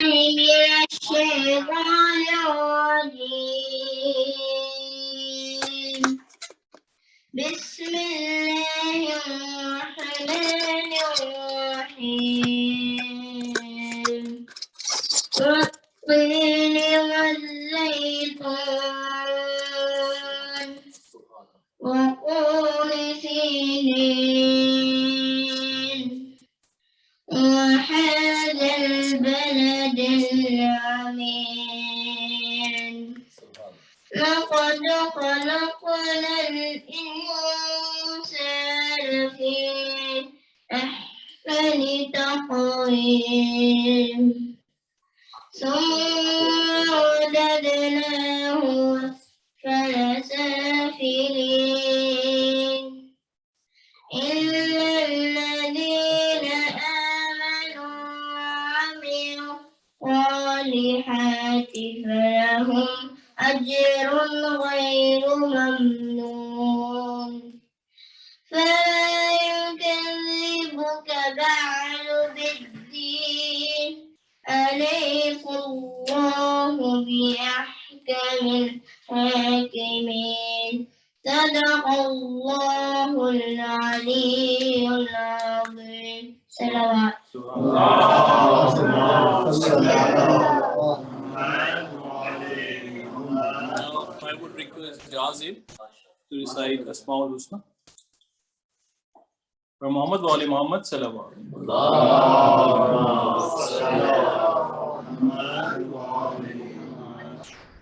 من الشيطان الرجيم بسم الله الرحمن الرحيم والطين والزيتون وطور سينين وهذا البلد الأمين لقد خلقنا الإنسان في أحسن تقويم ثم رددناه أسفل سافلين إلا الذين آمنوا وعملوا الصالحات فلهم أجر غير ممنون فلا يكذبك بعد بالدين أليس الله بأحكم الحاكمين صدق الله العلي العظيم صلوات I would request Jazim to recite Asmaul Husna. From Muhammad wa Ali Muhammad Salawat.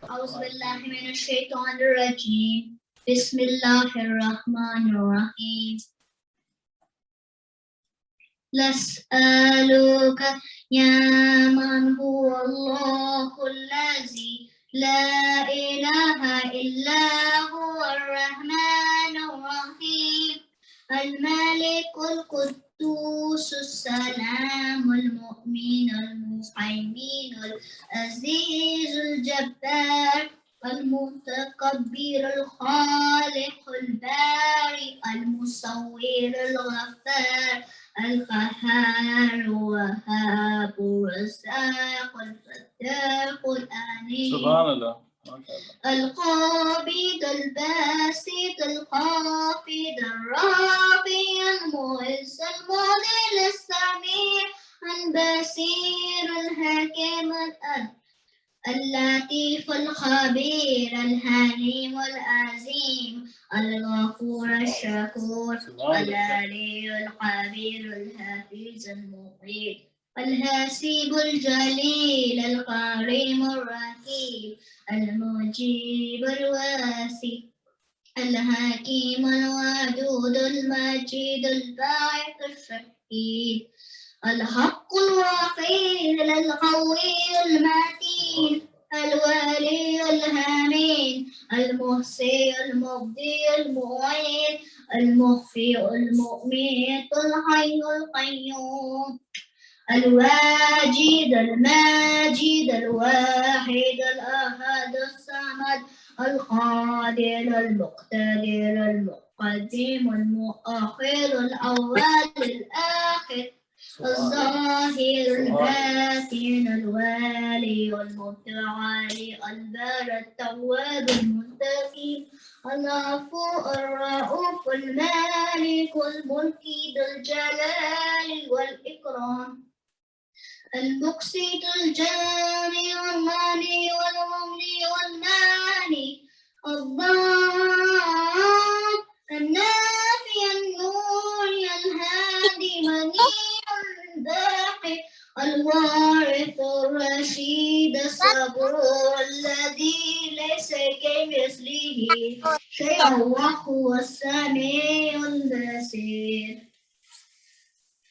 أعوذ بالله من الشيطان الرجيم بسم الله الرحمن الرحيم نسألك يا من هو الله الذي لا إله إلا هو الرحمن الرحيم الملك القدوس السلام المؤمن المهيمن العزيز الجبار المتكبر الخالق البارئ المصور الغفار القهار الوهاب الرزاق الفتاح الأنيم سبحان الله القابض الباسط الخافض الرافع المعز المذل السميع البصير الحكيم اللطيف الخبير الحليم العظيم الغفور الشكور العلي الخبير الحفيظ المقيت الحسيب الجليل الكريم الرقيب المجيب الواسع الحكيم الودود المجيد الباعث الشهيد الحق الوقير القوي المتين الولي الحميد المحصي المبدي المعيد المخفي المؤمت الحي القيوم الواجد الماجد الواحد الأحد الصمد القادر المقتدر المقدم المؤخر الأول الآخر الظاهر الباطن الوالي والمتعالي البار التواب المنتقم العفو الرؤوف المالك الملك ذو الجلال والإكرام المقسط الجاري والمالي والمملي والماني الله النافي النور الهادي منيع الباقي الوارث الرشيد الصبور الذي ليس كمثله شيء وهو السميع البصير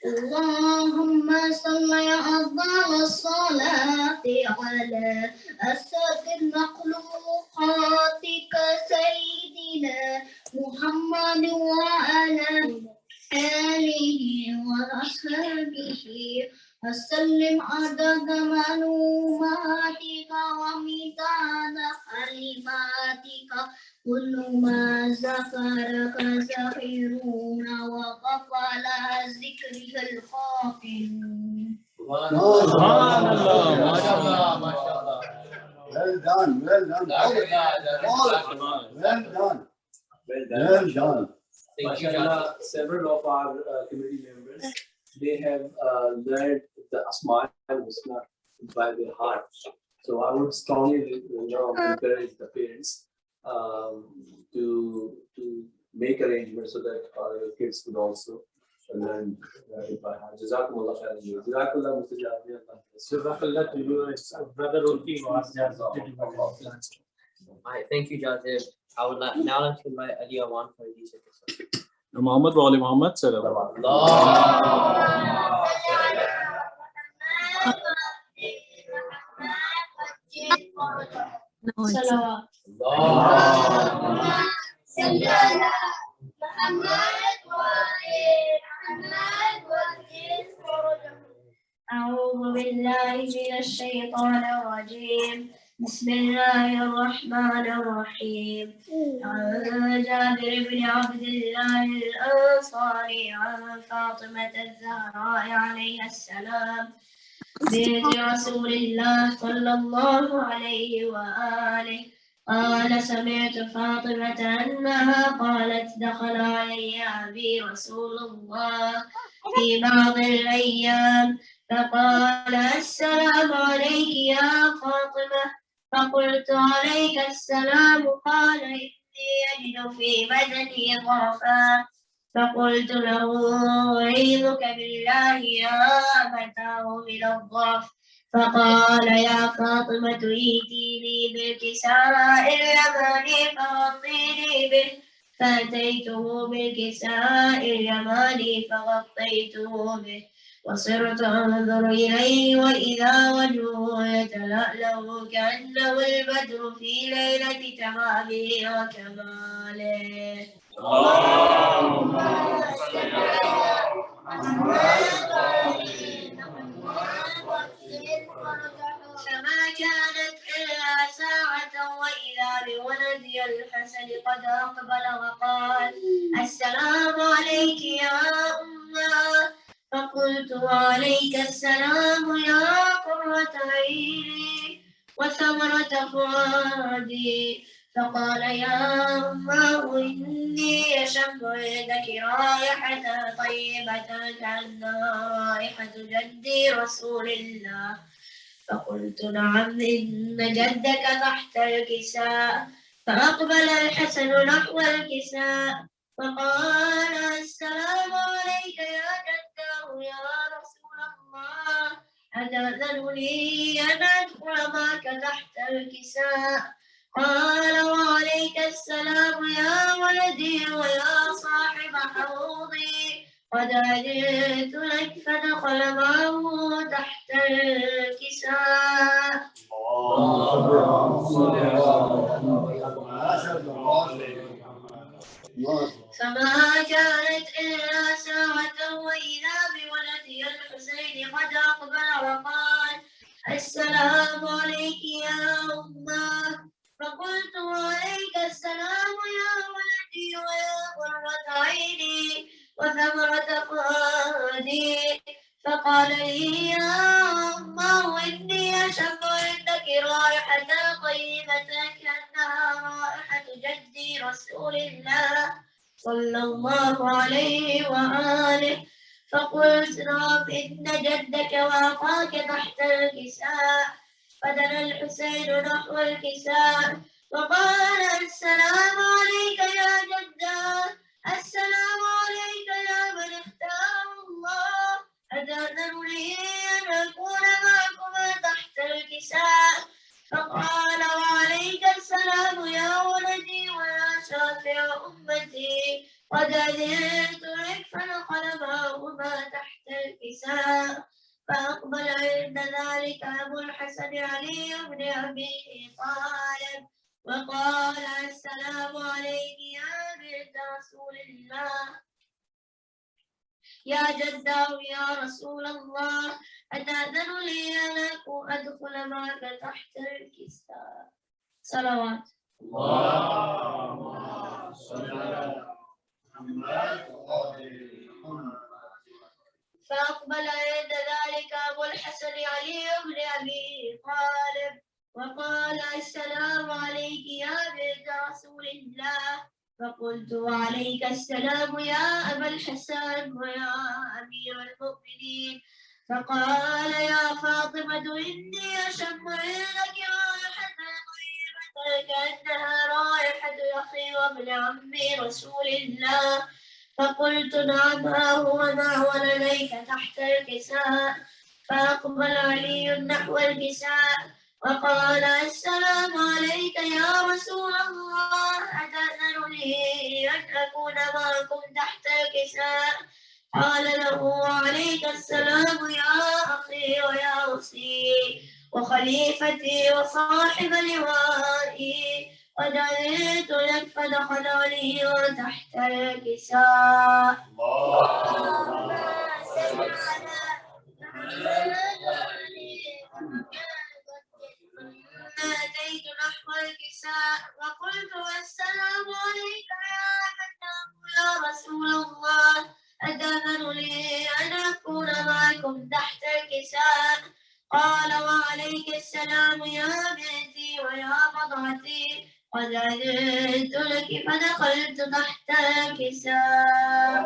اللهم صل أفضل الصلاة على أسد مخلوقاتك سيدنا محمد وعلى آله وأصحابه وسلم عدد معلوماتك ومداد كلماتك كل ما ذكرك ذاكرون وغفل ذكرك الغافلون Subhanallah, mashallah. Well done. Well done. Well done. Well done. Thank you, several of our community members, they have learned the Asma al-Husna by their heart. So I would strongly encourage the parents to make arrangements so that your kids could also learn it by heart. Jazakumullah khairan. Jazakallah mustajab. Jazakallah to you, brother Ulfi was just Thank you, Jazir. I would now like to invite Ali Awan for these episodes. Muhammad wa Ali Muhammad salam. أعوذ بالله من الشيطان الرجيم. بسم الله الرحمن الرحيم. عن جابر بن عبد الله الأنصاري عن فاطمة الزهراء عليها السلام بنت رسول الله صلى الله عليه وآله قال سمعت فاطمة أنها قالت دخل علي أبي رسول الله في بعض الأيام فقال السلام عليك يا فاطمة فقلت عليك السلام قال إني أجد في بدني ضعفا فقلت له أعيذك بالله يا أبتاه من الضعف فقال يا فاطمة ائتيني بالكساء اليماني فغطيني به فأتيته بالكساء اليماني فغطيته به وصرت أنظر إليه وإذا وجهه يتلألأ كأنه البدر في ليلة تمامه وكماله. اللهم صل على فما كانت إلا ساعة وإذا بولدي الحسن قد أقبل وقال السلام عليك يا أمه فقلت وعليك السلام يا قرة عيني وثمرة فؤادي فقال يا أمه إني أشم عندك رائحة طيبة كأنها رائحة جدي رسول الله فقلت نعم إن جدك تحت الكساء فأقبل الحسن نحو الكساء فقال السلام عليك يا جداه يا رسول الله أتأذن لي أن أدخل معك تحت الكساء قال وعليك السلام يا ولدي ويا صاحب حوضي قد أذنت لك فدخل معه تحت الكساء. فما كانت إلا ساعة وإذا بولدي الحسين قد أقبل وقال السلام عليك يا أمه فقلت وعليك السلام يا ولدي ويا قرة عيني وثمرة فؤادي فقال لي يا أمه إني أشم عندك رائحة طيبة كأنها رائحة جدي رسول الله صلى الله عليه وآله فقلت نعم إن جدك وأخاك تحت الكساء فدنا الحسين نحو الكساء وقال السلام عليك يا جدا السلام عليك يا من اختار الله أتأذن لي أن أكون معكما تحت الكساء فقال وعليك السلام يا ولدي ويا شافع أمتي قد أذنت لك فدخل معهما تحت الكساء فأقبل عند ذلك أبو الحسن علي بن أبي طالب وقال السلام عليك يا بنت رسول الله يا جداه يا رسول الله أتأذن لي أن أدخل معك تحت الكساء. صلوات. اللهم صل على محمد. فأقبل عند ذلك أبو الحسن علي بن أبي طالب وقال السلام عليك يا بنت رسول الله، فقلت وعليك السلام يا أبا الحسن ويا أمير المؤمنين. فقال يا فاطمة إني أشم عندك رائحة طيبة كأنها رائحة أخي وابن عم رسول الله. فقلت نعم ها هو مع ولديك تحت الكساء. فأقبل علي نحو الكساء وقال السلام عليك يا رسول الله، أتأذن لي أن أكون معكم تحت الكساء؟ قال له وعليك السلام يا أخي ويا وصي وخليفتي وصاحب لوائي، قد أذنت لك. فدخل علي تحت الكساء. اللهم صل على أتيت نحو الكساء وقلت السلام عليك يا رسول الله، أتأذن لي أن أكون معكم تحت الكساء؟ قال وعليك السلام يا بنتي ويا بضعتي، قد أذنت لك. فدخلت تحت الكساء.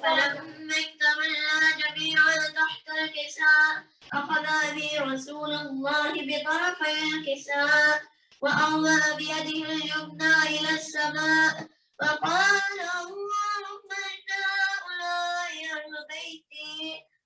فلما اكتملنا جميعا تحت الكساء أخذ أبي رسول الله بطرفي الكساء وأومأ بيده اليمنى إلى السماء فقال اللهم إن هؤلاء أهل بيتي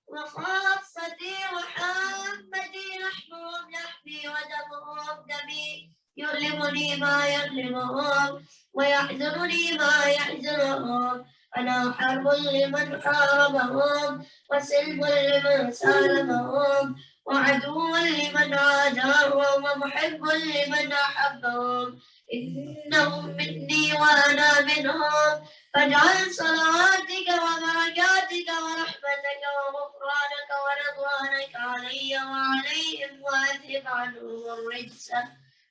وخاصتي وحامتي، لحمهم لحمي ودمهم دمي، يؤلمني ما يؤلمهم ويحزنني ما يحزنهم. أنا حرب لمن حاربهم وسلم لمن سالمهم وعدو لمن عاداهم ومحب لمن أحبهم. إنهم مني وأنا منهم، فاجعل صلواتك وبركاتك ورحمتك وغفرانك ورضوانك علي وعليهم، وأذهب عنهم الرجس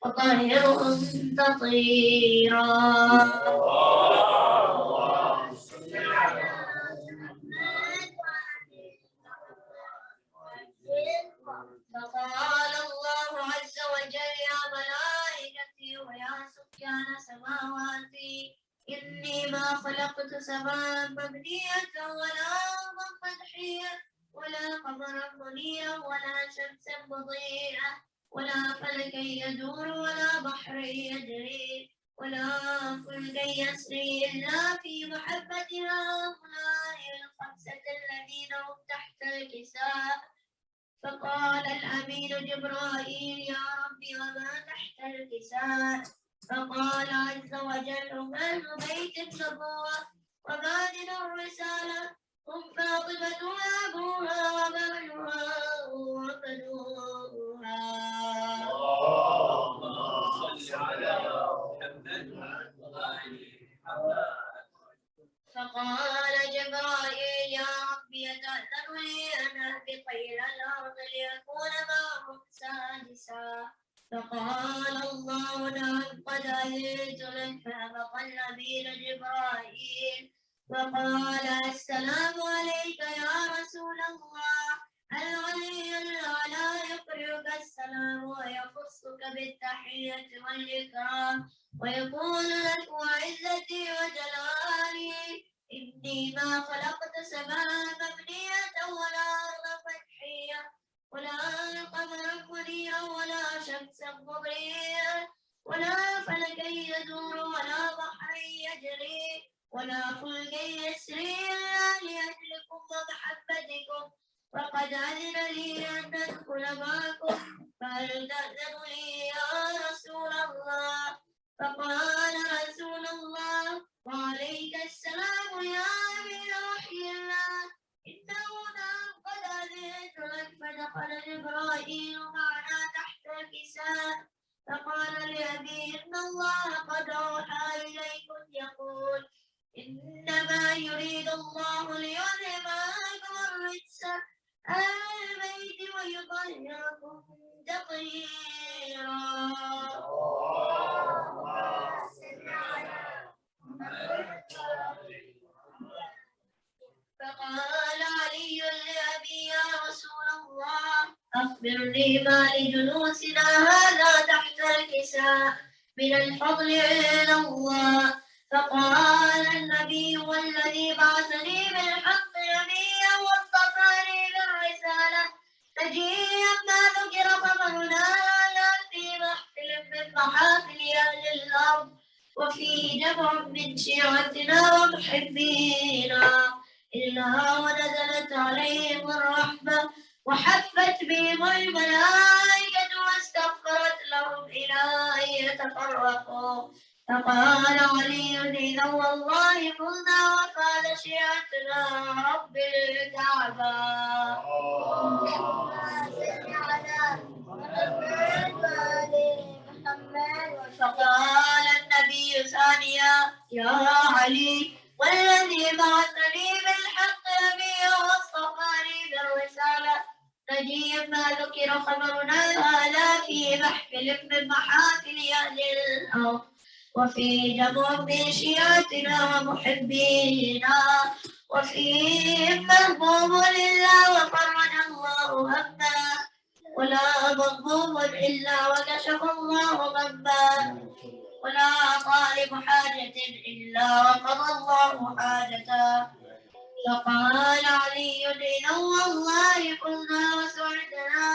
وطهرهم تطهيرا. فقال الله عز وجل يا ملائكتي ويا سكان سماواتي، إني ما خلقت سماء مبنية ولا أرضا مدحية ولا قمرا منيرا ولا شمسا مضيئة ولا فلكا يدور ولا بحر يجري ولا فلكا يسري إلا في محبة هؤلاء الخمسة الذين هم تحت الكساء. فقال الأمين جبرائيل يا ربي وما تحت الكساء؟ فقال عز وجل هم أهل بيت النبوة وبادن الرسالة، هم فاطمة وأبوها ومهلها وبنوها. اللهم صل على محمد وآل محمد. فقال جبرائيل يا ربي أتأذن لي أن أهبط إلى الأرض لأكون معهم سادسا؟ فقال الله نعم قد أذنت لك. فهبط الأمين جبرائيل وقال السلام عليك يا رسول الله. العلي الأعلى يقرئك السلام ويخصك بالتحية والإكرام ويقول لك وعزتي وجلالي إني ما خلقت سماء مبنية ولا أرض فتحية ولا قمرا منيرا ولا شمسا مضيئة ولا فلكا يدور ولا بحرا يجري ولا فلكا يسري إلا لأجلكم ومحبتكم، وقد أذن لي أن أدخل معكم، فهل تأذن لي يا رسول الله؟ فقال رسول الله وعليك السلام يا أمير وحي الله، إنه نعم قد أذنت لك. فدخل جبرائيل معنا تحت الكساء فقال لأبي إن الله قد أوحى إليكم يقول إنما يريد الله ليذهب عنكم الرجس أهل البيت ويطهركم تطهيرا. أخبرني ما لجلوسنا هذا تحت الكساء من الفضل إلى الله. فقال النبي والذي بعثني بالحق نبيا واصطفاني بالرسالة نجيا ما ذكر خبرنا هذا في محفل من محافل أهل الأرض وفي جمع من شيعتنا ومحبينا إلا ونزلت عليهم الرحمة وحفت بهم الملائكة واستغفرت لهم إلى أن يتفرقوا. فقال علي إذا والله قلنا وقال شيعتنا رب الكعبة. فقال النبي ثانيا يا علي والذي بعثني بالحق نبيا واصطفاني بالرسالة نجيا ما ذكر خبرنا هذا في محفل من محافل أهل الأرض وفي جمع من شيعتنا ومحبينا وفيهم مهموم لله وفرج الله همه ولا مغموم إلا وكشف الله غمه ولا طالب حاجة إلا وقضى الله حاجته. فقال علي إذا والله قلنا وسعدنا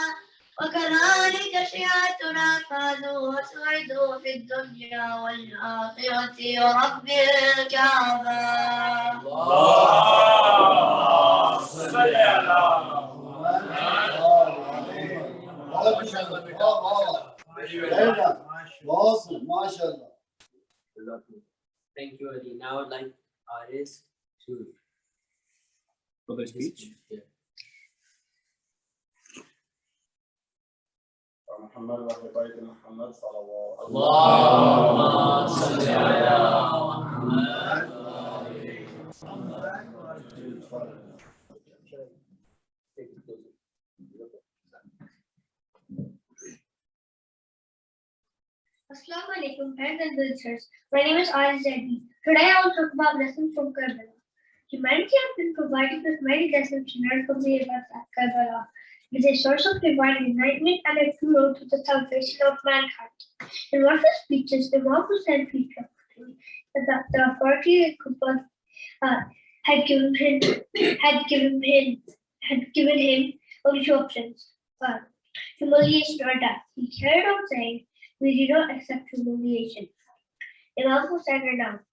وكذلك شيعتنا فازوا وسعدوا في الدنيا والآخرة رب الكعبة. اللهم صل على Thank you, Ali. Now I'd like Aris to For the speech. Yeah. محمد وأهل بيت محمد صلوات اللهم صل على Assalamu alaikum, friends and visitors. My name is Aris Zeddi. Today I will talk about lessons from Karbala. Humanity has been provided with many lessons to learn from the events at Karbala. It is a source of divine enlightenment and a true road to the salvation of mankind. In one of his speeches, Imam Hussain that the authority of Kufa had given him only two options: humiliation or death. He carried on saying, "We do not accept humiliation." Imam Hussain announced,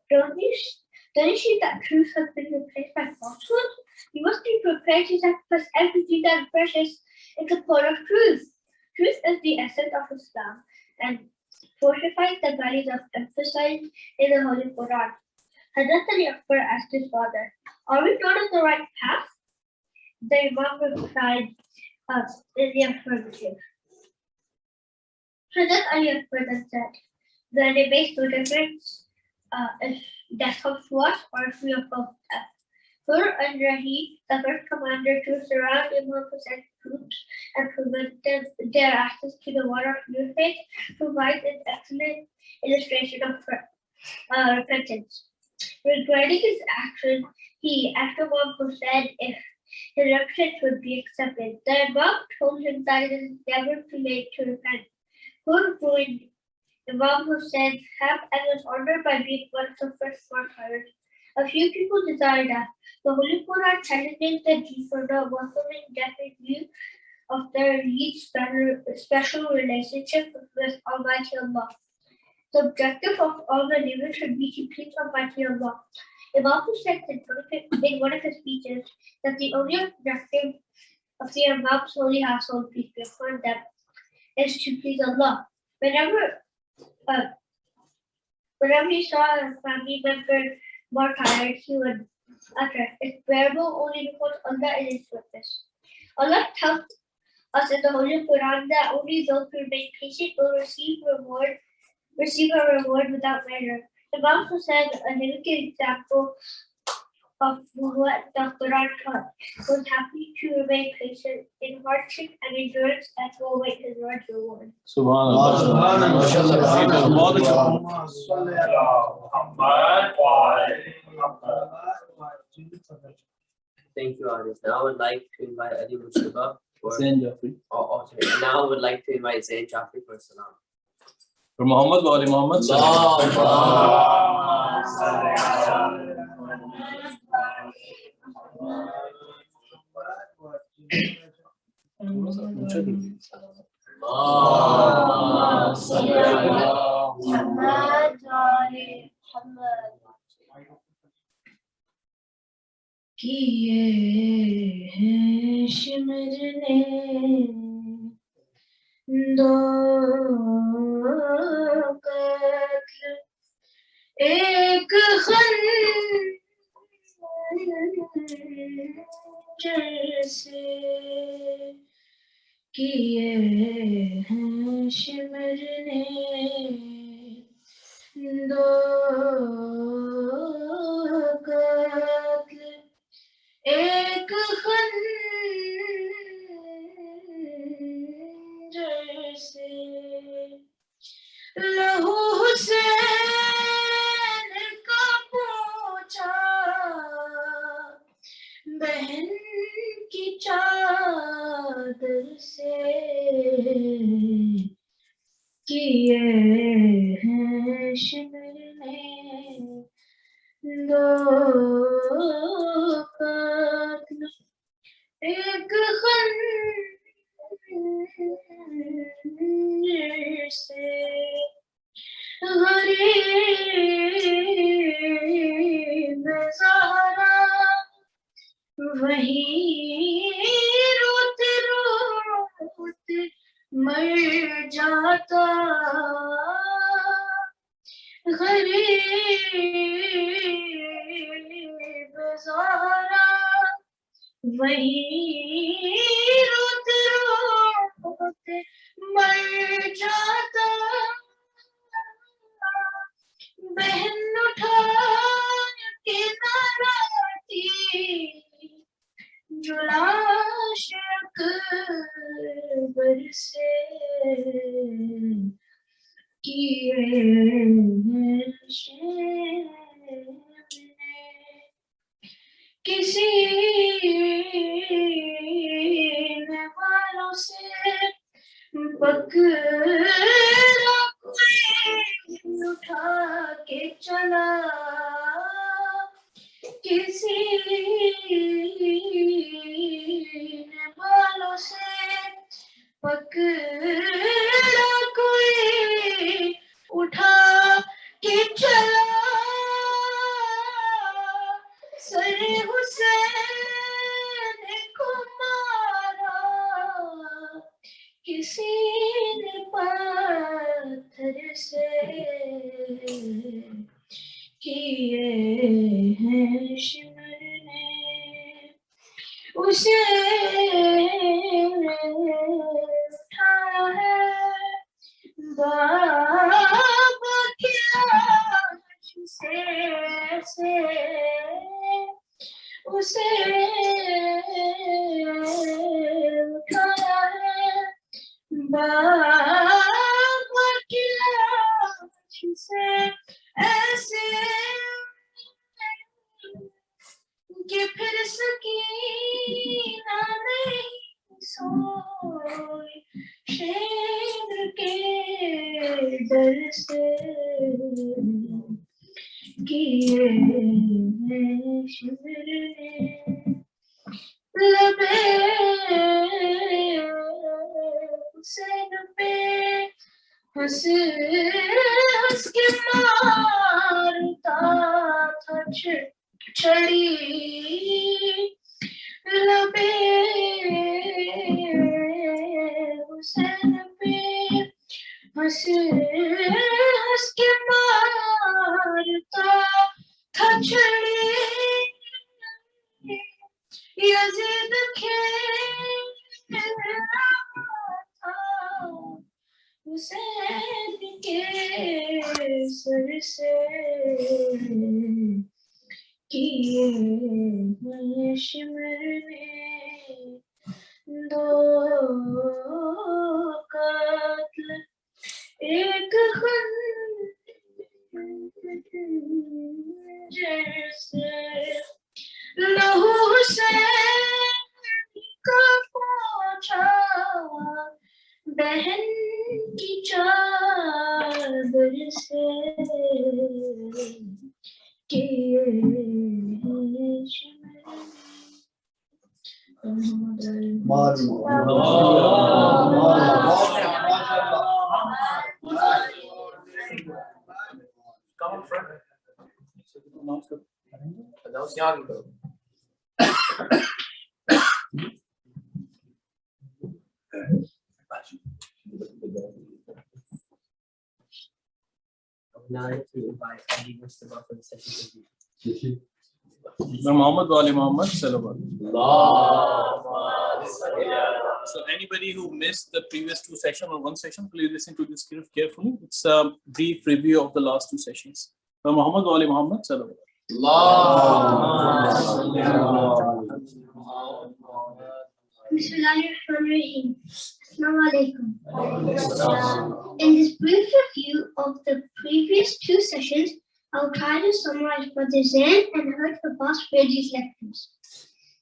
Don't you see that truth has been replaced by falsehood? You must be prepared to sacrifice everything that is precious in support of truth. Truth is the essence of Islam and fortifies the values of emphasized in the Holy Quran. Hazrat Ali Akbar asked his father, "Are we not on the right path?" The Imam replied, in the affirmative. Hazrat Ali Akbar then said, "Then it makes no difference if death comes to us or if we are both death." Hur and Rahi, the first commander to surround Imam Hussein's troops and prevent their access to the water of new faith, provides an excellent illustration of repentance. Regarding his action, he asked Imam Hussein if his repentance would be accepted. The Imam told him that it is never too late to repent. Hur joined Imam Hussein's camp and was honored by being one of the first martyrs. A few people desire that the Holy Quran challenges the Jews for not welcoming definite view of their least special relationship with Almighty Allah. The objective of all believers should be to please Almighty Allah. Imam Hussain said in one of his speeches that the only objective of the Imam's holy household, peace be upon them, is to please Allah. Whenever he saw a family member more tired, he would utter, "It's bearable only because Allah is with us." Allah tells us in the Holy Quran that only those who remain patient will receive a reward without measure. Imam Hussain, a living example of what the Quran taught, was happy to remain patient in hardship and endurance and will wait his Lord's reward. Thank you, Aris. Now I would like to invite Ali Mustafa Zain Jafri. Sorry. Now I would like to invite Zain Jafri for salam. For Muhammad wa ali Muhammad. किए हैं शिमरने दो कत्ल एक खंजर से किए हैं शिमरने दो कत्ल एक खंजर से लहू हुसैन का पोंछा बहन की चादर से किए हैं शिमरने दो कत्ल एक खंजर से गरीब ज़हरा वहीं रोते रोते मर जाता गरीब ज़हरा वहीं रोते रोते मर जाता बहन उठा के नाराती जो लाश अकबर से किए हैं शेरने किसी ने वालों से पकड़ा कोई उठा के चला किसी ने बालों से पकड़ा कोई उठा के चला सर हुसैन को मारा किसी ने पत्थर से किए हैं शिमरने उसे उठाया है बाबा की लाश से उसे उठाया है बाबा की लाश से ऐसे कि फिर सकीना नहीं सोई शेर के डर से किए हैं शिमरने लबे हुसैन पे हंस हंस के मारता था छड़ी लबे हुसैन पे हंस हंस के मारता था छड़ी यजीद खेल रहा था हुसैन के सर से किए हैं शिमरने दो कत्ल एक खंजर से लहू हुसैन का पोंछा रहन की चादर से के Now to invite Ali Mustafa for the session. Muhammad wa ali Muhammad sallallahu. So anybody who missed the previous two sessions or one session, please listen to this carefully. It's a brief review of the last two sessions. Muhammad wa ali Muhammad sallallahu. Bismillahirrahmanirrahim. Assalamu alaikum. In this brief review of the previous two sessions, I'll try to summarize Brother Zain and Hurt Abbas Freddy's lectures.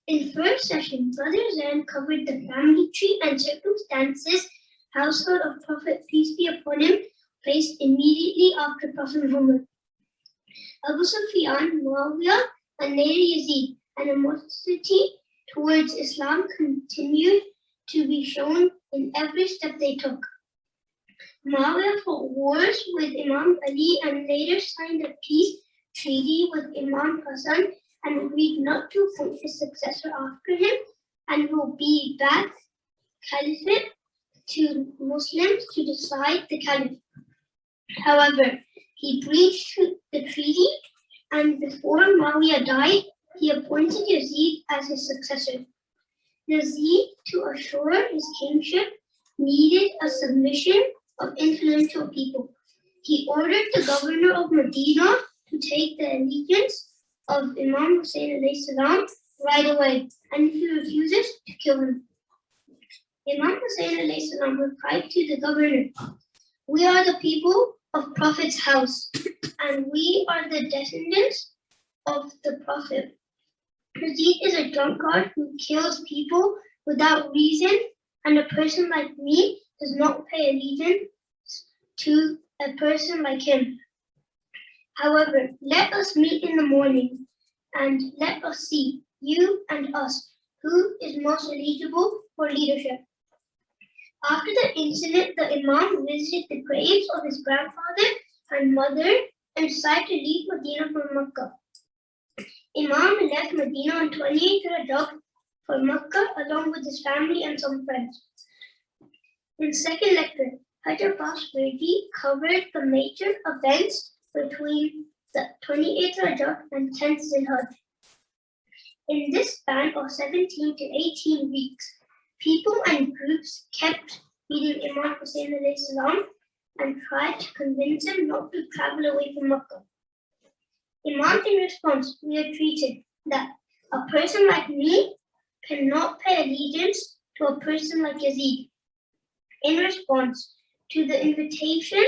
In first session, Brother Zain covered the family tree and circumstances household of Prophet, peace be upon him, placed immediately after Prophet Muhammad. Abu Sufyan, Muawiyah, and later Yazid, animosity towards Islam continued to be shown in every step they took. Muawiyah fought wars with Imam Ali and later signed a peace treaty with Imam Hassan and agreed not to appoint his successor after him and will be back caliphate to Muslims to decide the caliph. However, he breached the treaty and before Muawiyah died, he appointed Yazid as his successor. Yazid, to assure his kingship, needed a submission of influential people. He ordered the governor of Medina to take the allegiance of Imam Hussein alayhi salam right away, and if he refuses, to kill him. Imam Hussein alayhi salam replied to the governor, "We are the people of Prophet's house, and we are the descendants of the Prophet. Yazid is a drunkard who kills people without reason, and a person like me does not pay allegiance to a person like him. However, let us meet in the morning, and let us see, you and us, who is most eligible for leadership." After the incident, the Imam visited the graves of his grandfather and mother and decided to leave Medina for Mecca. Imam left Medina on 28th Rajab for Mecca along with his family and some friends. In second lecture, Hajj Abbas Verdi covered the major events between the 28th Rajab and 10th Zilhaj. In this span of 17 to 18 weeks, people and groups kept meeting Imam Hussein alayhi salam and tried to convince him not to travel away from Mecca. Imam, in response, retreated that a person like me cannot pay allegiance to a person like Yazid. In response to the invitation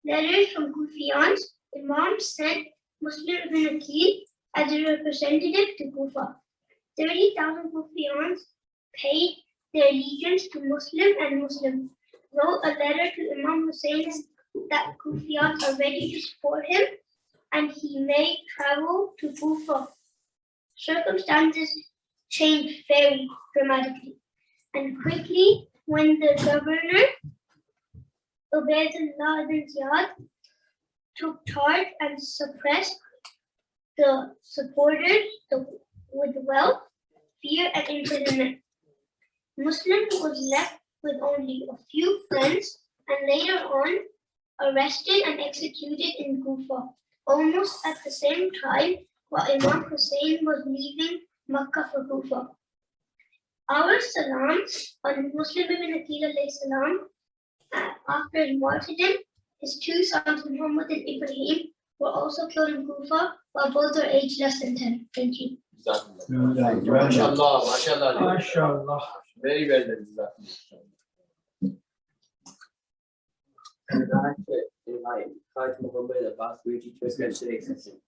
letters from Kufiyans, Imam sent Muslim ibn Aqil as a representative to Kufa. 30,000 Kufiyans paid their allegiance to Muslim and Muslim, wrote a letter to Imam Hussein that Kufiyans are ready to support him and he may travel to Kufa. Circumstances changed very dramatically and quickly when the governor, Ubaydullah ibn Ziyad, took charge and suppressed the supporters with wealth, fear, and imprisonment. Muslim was left with only a few friends and later on arrested and executed in Kufa, almost at the same time while Imam Hussein was leaving Makkah for Kufa. Our salam on Muslim ibn Aqil alayhi salam, after his martyrdom, his two sons Muhammad and Ibrahim were also killed in Kufa while both are aged less than 10. Thank you. MashaAllah, MashaAllah. MashaAllah. Very well done. And I invite Hajj Muhammad Abbas Verdi to address today's session.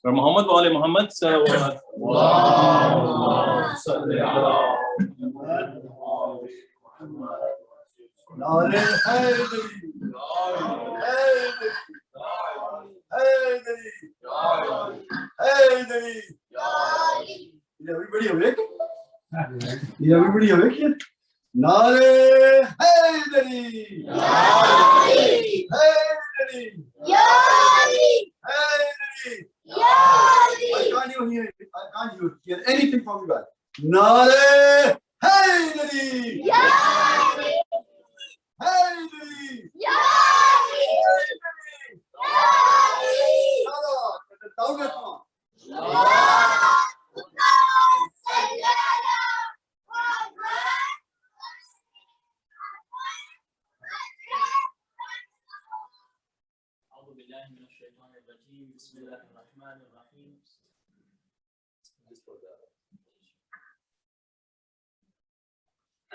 Muhammad wa ali Muhammad sallallahu. Nare Haydari. Haydari. Haydari. Is everybody awake? Is everybody awake here? Nare Haydari. Haydari. Haydari. I can't even hear it. I can't even hear anything from you guys. Nare Haydari. Haydari. Haydari. The loudest one. أعوذ بالله من الشيطان الرجيم بسم الله الرحمن الرحيم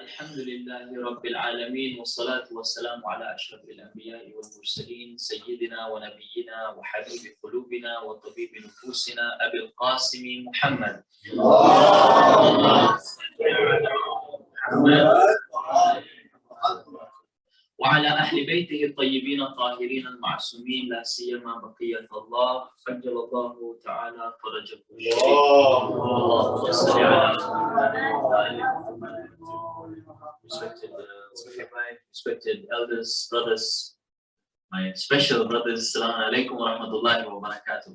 الحمد لله رب العالمين والصلاة والسلام على أشرف الأنبياء والمرسلين سيدنا ونبينا وحبيب قلوبنا وطبيب نفوسنا أبي القاسم محمد وعلى أهل بيته الطيبين الطاهرين المعصومين لا سيما بقية الله عجل الله تعالى فرجه الشريف. اللهم صل على محمد. Respected elders, brothers, my special brothers, Assalamu alaikum wa rahmatullahi wa barakatuh.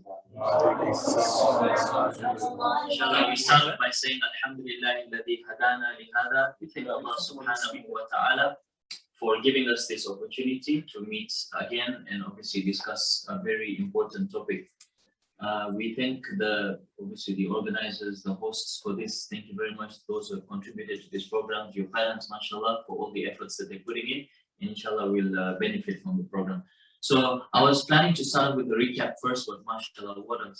Inshallah, we start by saying Alhamdulillah alladhi hadana li hada. We thank Allah subhanahu wa ta'ala for giving us this opportunity to meet again and obviously discuss a very important topic. We thank obviously the organizers, the hosts for this. Thank you very much, those who have contributed to this program, your parents, mashallah, for all the efforts that they're putting in. And inshallah, we'll benefit from the program. So I was planning to start with the recap first, but mashallah, what a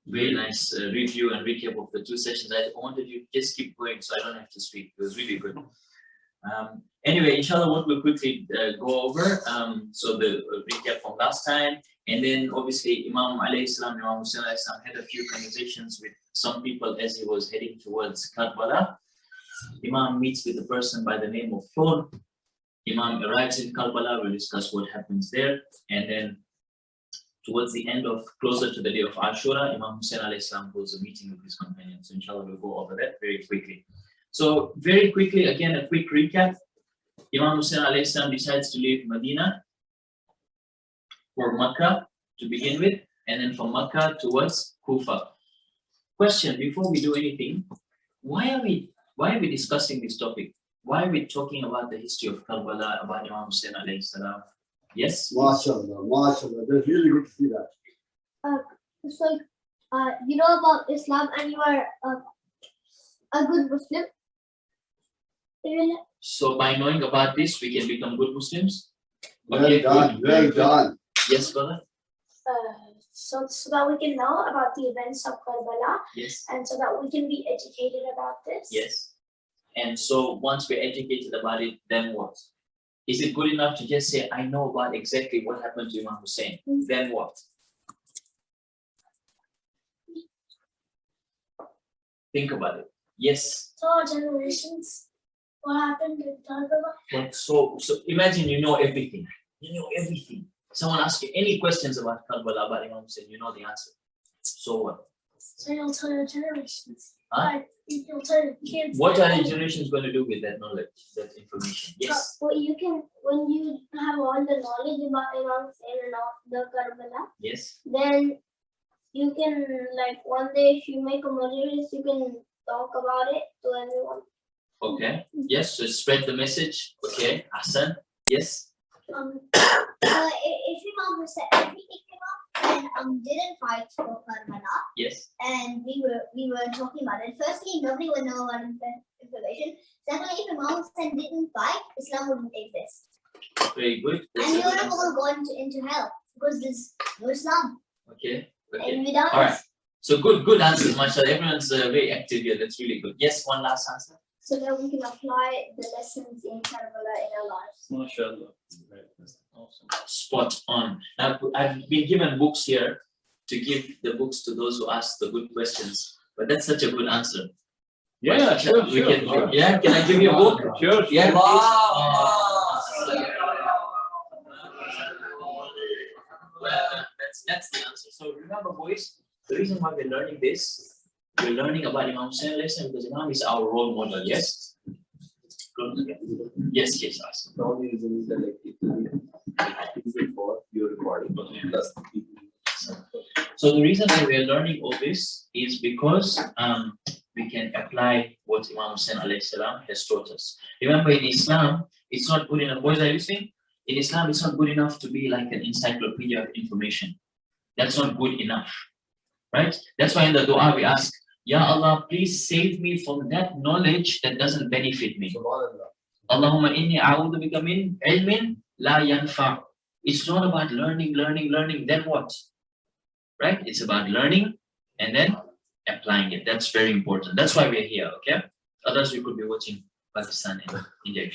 very nice review and recap of the two sessions. I wanted you to just keep going so I don't have to speak. It was really good. Anyway, inshallah, what we'll quickly go over, so the recap from last time, and then obviously Imam alayhi salam, Imam Hussein alayhi salam had a few conversations with some people as he was heading towards Karbala. Imam meets with a person by the name of Thor. Imam arrives in Karbala, we'll discuss what happens there, and then towards the end of, closer to the day of Ashura, Imam Hussein alayhi salam holds a meeting with his companions. So inshallah, we'll go over that very quickly. So very quickly, again, a quick recap. Imam Hussein alayhi salam decides to leave Medina for Makkah to begin with, and then from Makkah towards Kufa. Question before we do anything, why are we discussing this topic? Why are we talking about the history of Karbala, about Imam Hussein alayhi salam? Yes? MashaAllah, MashaAllah. That's really good to see that. It's like, you know about Islam and you are a good Muslim. So by knowing about this, we can become good Muslims? Well done, well done. Yes, brother? So that we can know about the events of Karbala, Yes. and so that we can be educated about this. Yes. And so once we're educated about it, then what? Is it good enough to just say, I know about exactly what happened to Imam Hussein? Then what? Think about it. Yes. So our generations, what happened in Karbala? Like, so imagine you know everything. You know everything. Someone asks you any questions about Karbala, about Imam Hussein, you know the answer. So what? So you'll tell your generations. Huh? Like, you'll tell your kids. What are the generations going to do with that knowledge, that information? Yes. Well, you can, when you have all the knowledge about Imam Hussein and all the Karbala, Yes. then you can, like, one day if you make a majlis, you can talk about it to everyone. Okay. Yes. So spread the message. Okay. Hassan. Yes. If Imam Hussein didn't fight for Karbala, Yes. and we were talking about it. Firstly, nobody would know about information. Secondly, if Imam Hussein didn't fight, Islam wouldn't exist. Very good. And we would have all gone into hell because there's no Islam. Okay. Okay. And without All right. So good answers, mashallah. Everyone's very active here. That's really good. Yes, one last answer. So that we can apply the lessons in Karbala in our lives. Mashallah. Awesome. Spot on. Now, I've been given books here to give the books to those who ask the good questions. But that's such a good answer. Yeah, sure. Can I give you a book? Sure. Yeah. Wow. That's the answer. So remember, boys, the reason why we're learning this, we're learning about Imam Hussein because Imam is our role model. Yes. Yes. Yes. The only reason is that like it is for your recording. Plus the people. So the reason why we are learning all this is because we can apply what Imam Hussein alayhi salam has taught us. Remember, in Islam, it's not good enough. Boys, are you listening? In Islam, it's not good enough to be like an encyclopedia of information. That's not good enough, right? That's why in the dua we ask, Ya Allah, please save me from that knowledge that doesn't benefit me. Allahumma inni a'udhu bika min ilmin la yanfa'. It's not about learning, then what? Right? It's about learning and then applying it. That's very important. That's why we're here, okay? Otherwise, we could be watching Pakistan and India.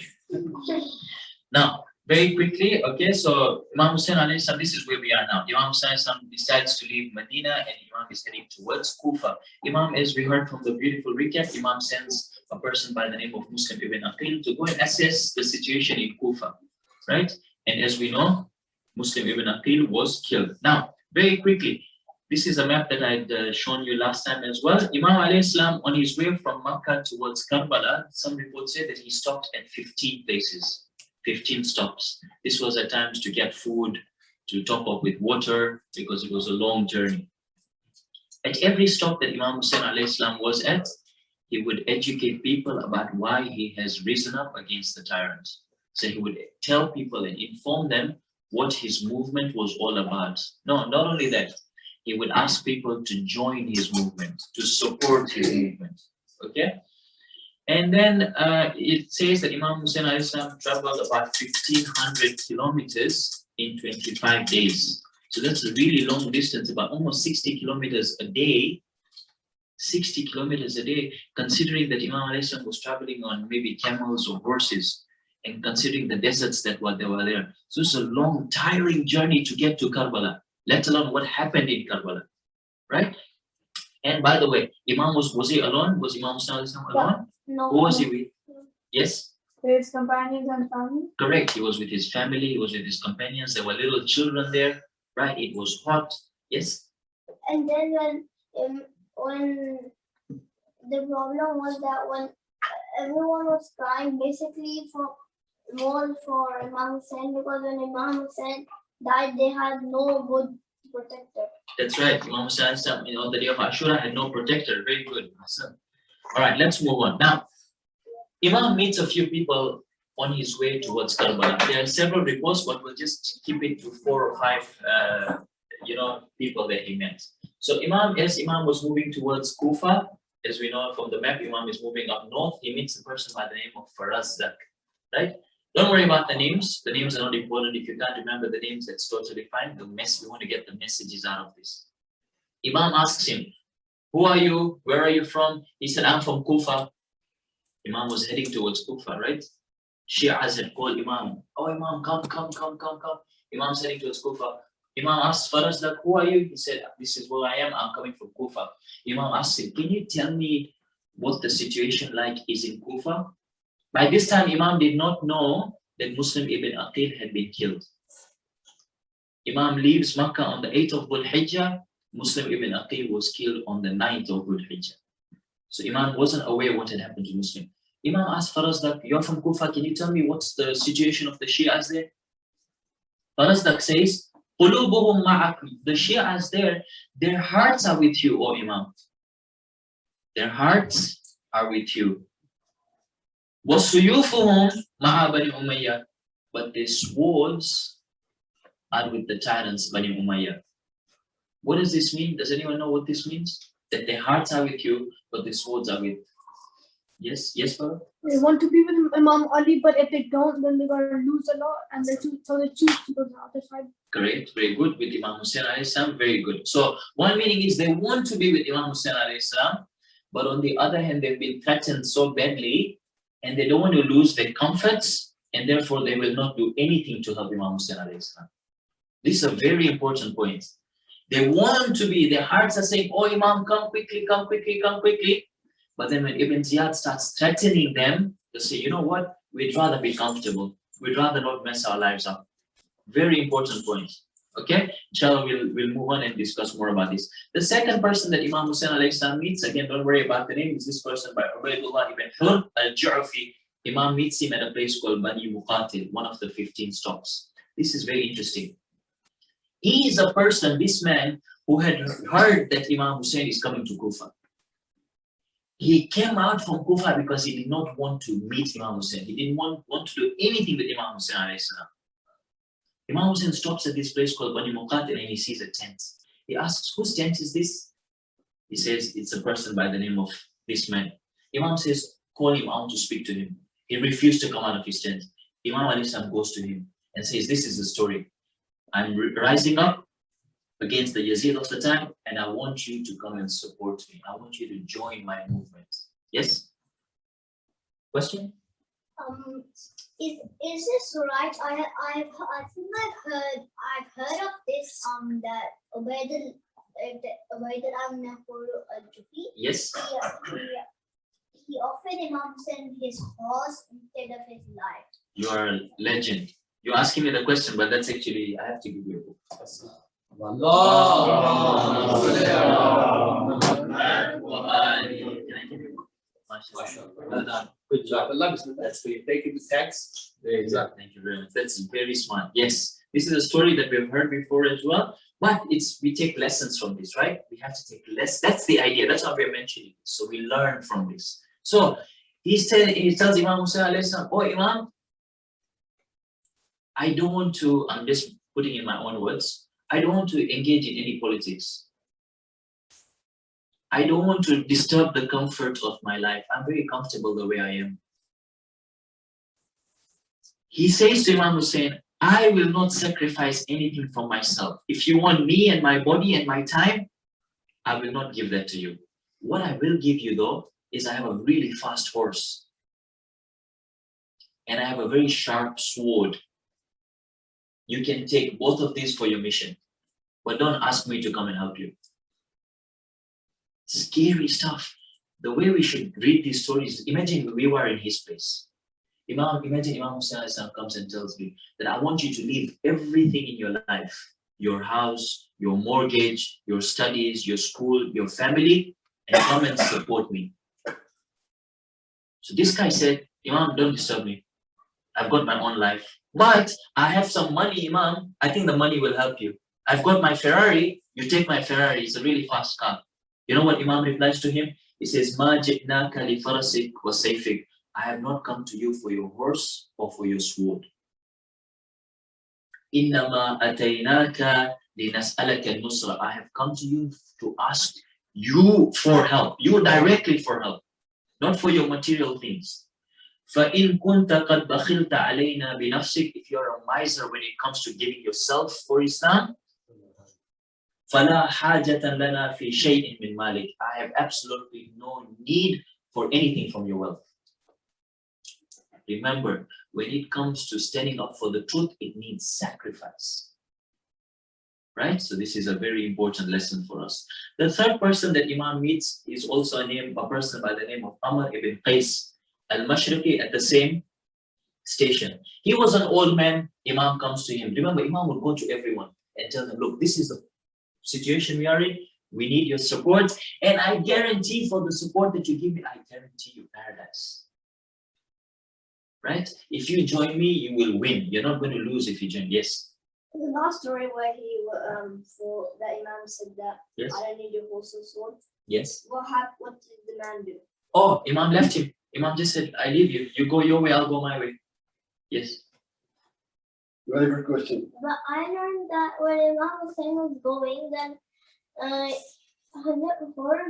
Now, very quickly, okay, so Imam Hussein alayhi salam, this is where we are now. Imam Hussein decides to leave Medina and Imam is heading towards Kufa. Imam, as we heard from the beautiful recap, Imam sends a person by the name of Muslim ibn Aqil to go and assess the situation in Kufa, right? And as we know, Muslim ibn Aqil was killed. Now, very quickly, this is a map that I'd shown you last time as well. Imam alayhi salam, on his way from Makkah towards Karbala, some reports say that he stopped at 15 places. 15 stops. This was at times to get food, to top up with water, because it was a long journey. At every stop that Imam Hussein alayhi salam was at, he would educate people about why he has risen up against the tyrant. So he would tell people and inform them what his movement was all about. No, not only that, he would ask people to join his movement, to support his movement. Okay? And then it says that Imam Hussein alayhi salam traveled about 1,500 kilometers in 25 days. So that's a really long distance, about almost 60 kilometers a day. 60 kilometers a day, considering that Imam alayhi salam was traveling on maybe camels or horses, and considering the deserts that were there. So it's a long, tiring journey to get to Karbala, let alone what happened in Karbala, right? And by the way, Imam was he alone? Was Imam Hussein alayhi salam alone? No. Who was he with? Yes? His companions and family. Correct. He was with his family, he was with his companions. There were little children there, right? It was hot. Yes? And then when the problem was that when everyone was crying basically for Imam Hussein, because when Imam Hussein died, they had no good protector. That's right. Imam Hussein on the day of Ashura had no protector. Very good. Awesome. All right, let's move on. Now, Imam meets a few people on his way towards Karbala. There are several reports, but we'll just keep it to 4 or 5, people that he met. So as Imam was moving towards Kufa, as we know from the map, Imam is moving up north. He meets a person by the name of Farazdak, right? Don't worry about the names. The names are not important. If you can't remember the names, that's totally fine. We want to get the messages out of this. Imam asks him, who are you? Where are you from? He said, I'm from Kufa. Imam was heading towards Kufa, right? Shi'as had called Imam. Oh, Imam, come. Imam's heading towards Kufa. Imam asked Farazdak, who are you? He said, this is where I am. I'm coming from Kufa. Imam asked him, can you tell me what the situation like is in Kufa? By this time, Imam did not know that Muslim ibn Aqil had been killed. Imam leaves Makkah on the 8th of Dhul Hijjah. Muslim ibn Aqil was killed on the 9th of Dhul Hijjah. So Imam wasn't aware what had happened to Muslim. Imam asked Farazdak, you're from Kufa, can you tell me what's the situation of the Shi'as there? Farazdak says, قُلُوبُهُمْ مَعَكُمْ. The Shi'as there, their hearts are with you, O Imam. Their hearts are with you. وَسُيُوفُهُمْ مَعَ بَنِي أُمَيَّةَ. But their swords are with the tyrants, Bani Umayyah. What does this mean? Does anyone know what this means? That their hearts are with you, but their swords are with. Yes, brother? They want to be with Imam Ali, but if they don't, then they're going to lose a lot, and they choose to go to the other side. Correct, very good. With Imam Hussein alayhi salam, very good. So one meaning is they want to be with Imam Hussein alayhi salam, but on the other hand, they've been threatened so badly, and they don't want to lose their comforts, and therefore they will not do anything to help Imam Hussein alayhi salam. This is a very important point. They want to be, their hearts are saying, oh Imam, come quickly. But then when Ibn Ziyad starts threatening them, they say, you know what, we'd rather be comfortable. We'd rather not mess our lives up. Very important point. Okay, inshallah, we'll move on and discuss more about this. The second person that Imam Hussein alayhi salam meets, again, don't worry about the name, is this person by Ubaydullah ibn Hur al-Ju'fi. Imam meets him at a place called Bani Muqatil, one of the 15 stops. This is very interesting. He is a person, this man, who had heard that Imam Hussein is coming to Kufa. He came out from Kufa because he did not want to meet Imam Hussein. He didn't want to do anything with Imam Hussein alayhi salam. Imam Hussein stops at this place called Bani Muqatil and he sees a tent. He asks, whose tent is this? He says, it's a person by the name of this man. Imam says, call him, I want to speak to him. He refused to come out of his tent. Imam alayhi salam goes to him and says, this is the story. I'm rising up against the Yazid of the time and I want you to come and support me. I want you to join my movement. Yes? Question? Is this right? I think I've heard of this that Ubaydullah ibn Hur al-Jufi. Yes. He offered Imam Hussein his horse instead of his life. You are a legend. You're asking me the question, but that's actually, I have to give you a book. Well done. Good job. That's the take the text. Exactly. Thank you very much. That's very smart. Yes, this is a story that we've heard before as well. But we take lessons from this, right? We have to take lessons. That's the idea. That's why we're mentioning this. So we learn from this. So he tells Imam Hussein alayhi salam, oh Imam, I don't want to, I'm just putting in my own words, I don't want to engage in any politics. I don't want to disturb the comfort of my life. I'm very comfortable the way I am. He says to Imam Hussein, I will not sacrifice anything from myself. If you want me and my body and my time, I will not give that to you. What I will give you though, is I have a really fast horse. And I have a very sharp sword. You can take both of these for your mission. But don't ask me to come and help you. Scary stuff. The way we should read these stories, imagine we were in his place. Imagine Imam Hussein comes and tells me that I want you to leave everything in your life, your house, your mortgage, your studies, your school, your family, and come and support me. So this guy said, Imam, don't disturb me. I've got my own life. But I have some money, Imam. I think the money will help you. I've got my Ferrari. You take my Ferrari. It's a really fast car. You know what Imam replies to him? He says, Ma ji'naka li farasik wa sayfik. I have not come to you for your horse or for your sword. Innama ataynaka li nas'alaka nusra. I have come to you to ask you for help. You directly for help. Not for your material things. فَإِن كُنْتَ قَدْ بَخِلْتَ عَلَيْنَا بِنَفْسِكَ. If you're a miser when it comes to giving yourself for Islam, فَلَا حَاجَةً لَنَا فِي شَيْءٍ مِّن مَالِكَ. I have absolutely no need for anything from your wealth. Remember, when it comes to standing up for the truth, it needs sacrifice. Right? So this is a very important lesson for us. The third person that Imam meets is also a person by the name of Amr ibn Qais al-Mashriqi at the same station. He was an old man. Imam comes to him. Remember, Imam would go to everyone and tell them, look, this is the situation we are in. We need your support. And I guarantee for the support that you give me, I guarantee you paradise. Right? If you join me, you will win. You're not going to lose if you join. Yes. The last story where for the Imam said that Yes. I don't need your horse or sword. Yes. What did the man do? Oh, Imam left him. Imam just said, I leave you. You go your way, I'll go my way. Yes. Very good question. But I learned that when Imam Hussein was going, then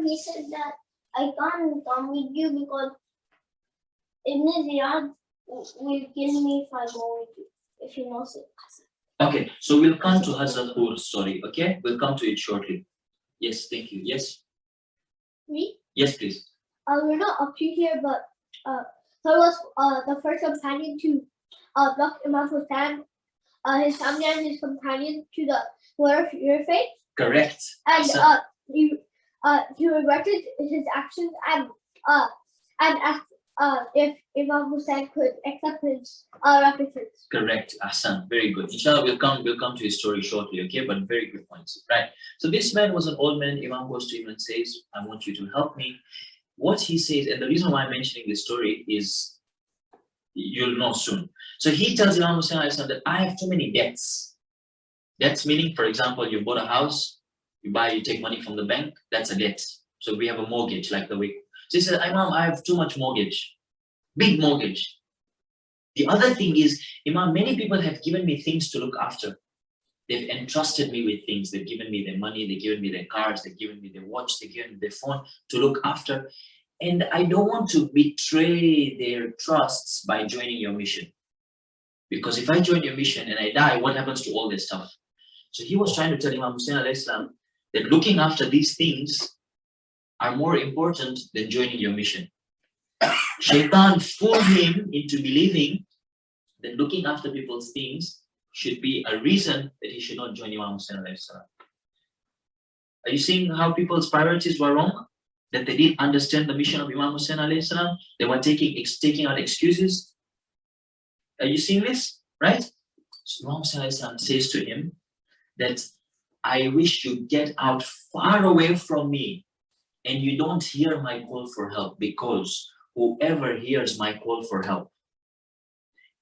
he said that I can't come with you because Ibn Ziyad will kill me if I go with you. If you know it. Okay, so we'll come to Hazrat Hur's story, okay? We'll come to it shortly. Yes, thank you. Yes? Me? Yes, please. We're not up to here, but so was the first companion to block Imam Hussein, his family and his companion to the War of your faith. Correct. And So- he regretted his actions and if Imam Hussein could accept his repentance. Correct, Ahsan, very good. Inshallah, we'll come to his story shortly, okay? But very good points, right? So this man was an old man. Imam goes to him and says, I want you to help me. What he says, and the reason why I'm mentioning this story is, you'll know soon. So he tells Imam Hussein that I have too many debts. Debts meaning, for example, you bought a house, you take money from the bank, that's a debt. So we have a mortgage, like the week. So he said, Imam, I have too much mortgage, big mortgage. The other thing is, Imam, many people have given me things to look after. They've entrusted me with things. They've given me their money, they've given me their cars, they've given me their watch, they've given me their phone to look after. And I don't want to betray their trusts by joining your mission. Because if I join your mission and I die, what happens to all this stuff? So he was trying to tell Imam Hussein alayhi salam that looking after these things are more important than joining your mission. Shaitan fooled him into believing that looking after people's things should be a reason that he should not join Imam Hussein alayhi salam. Are you seeing how people's priorities were wrong? That they didn't understand the mission of Imam Hussein alayhi salam? They were taking out excuses. Are you seeing this? Right? So Imam Hussein alayhi salam says to him that I wish you get out far away from me and you don't hear my call for help, because whoever hears my call for help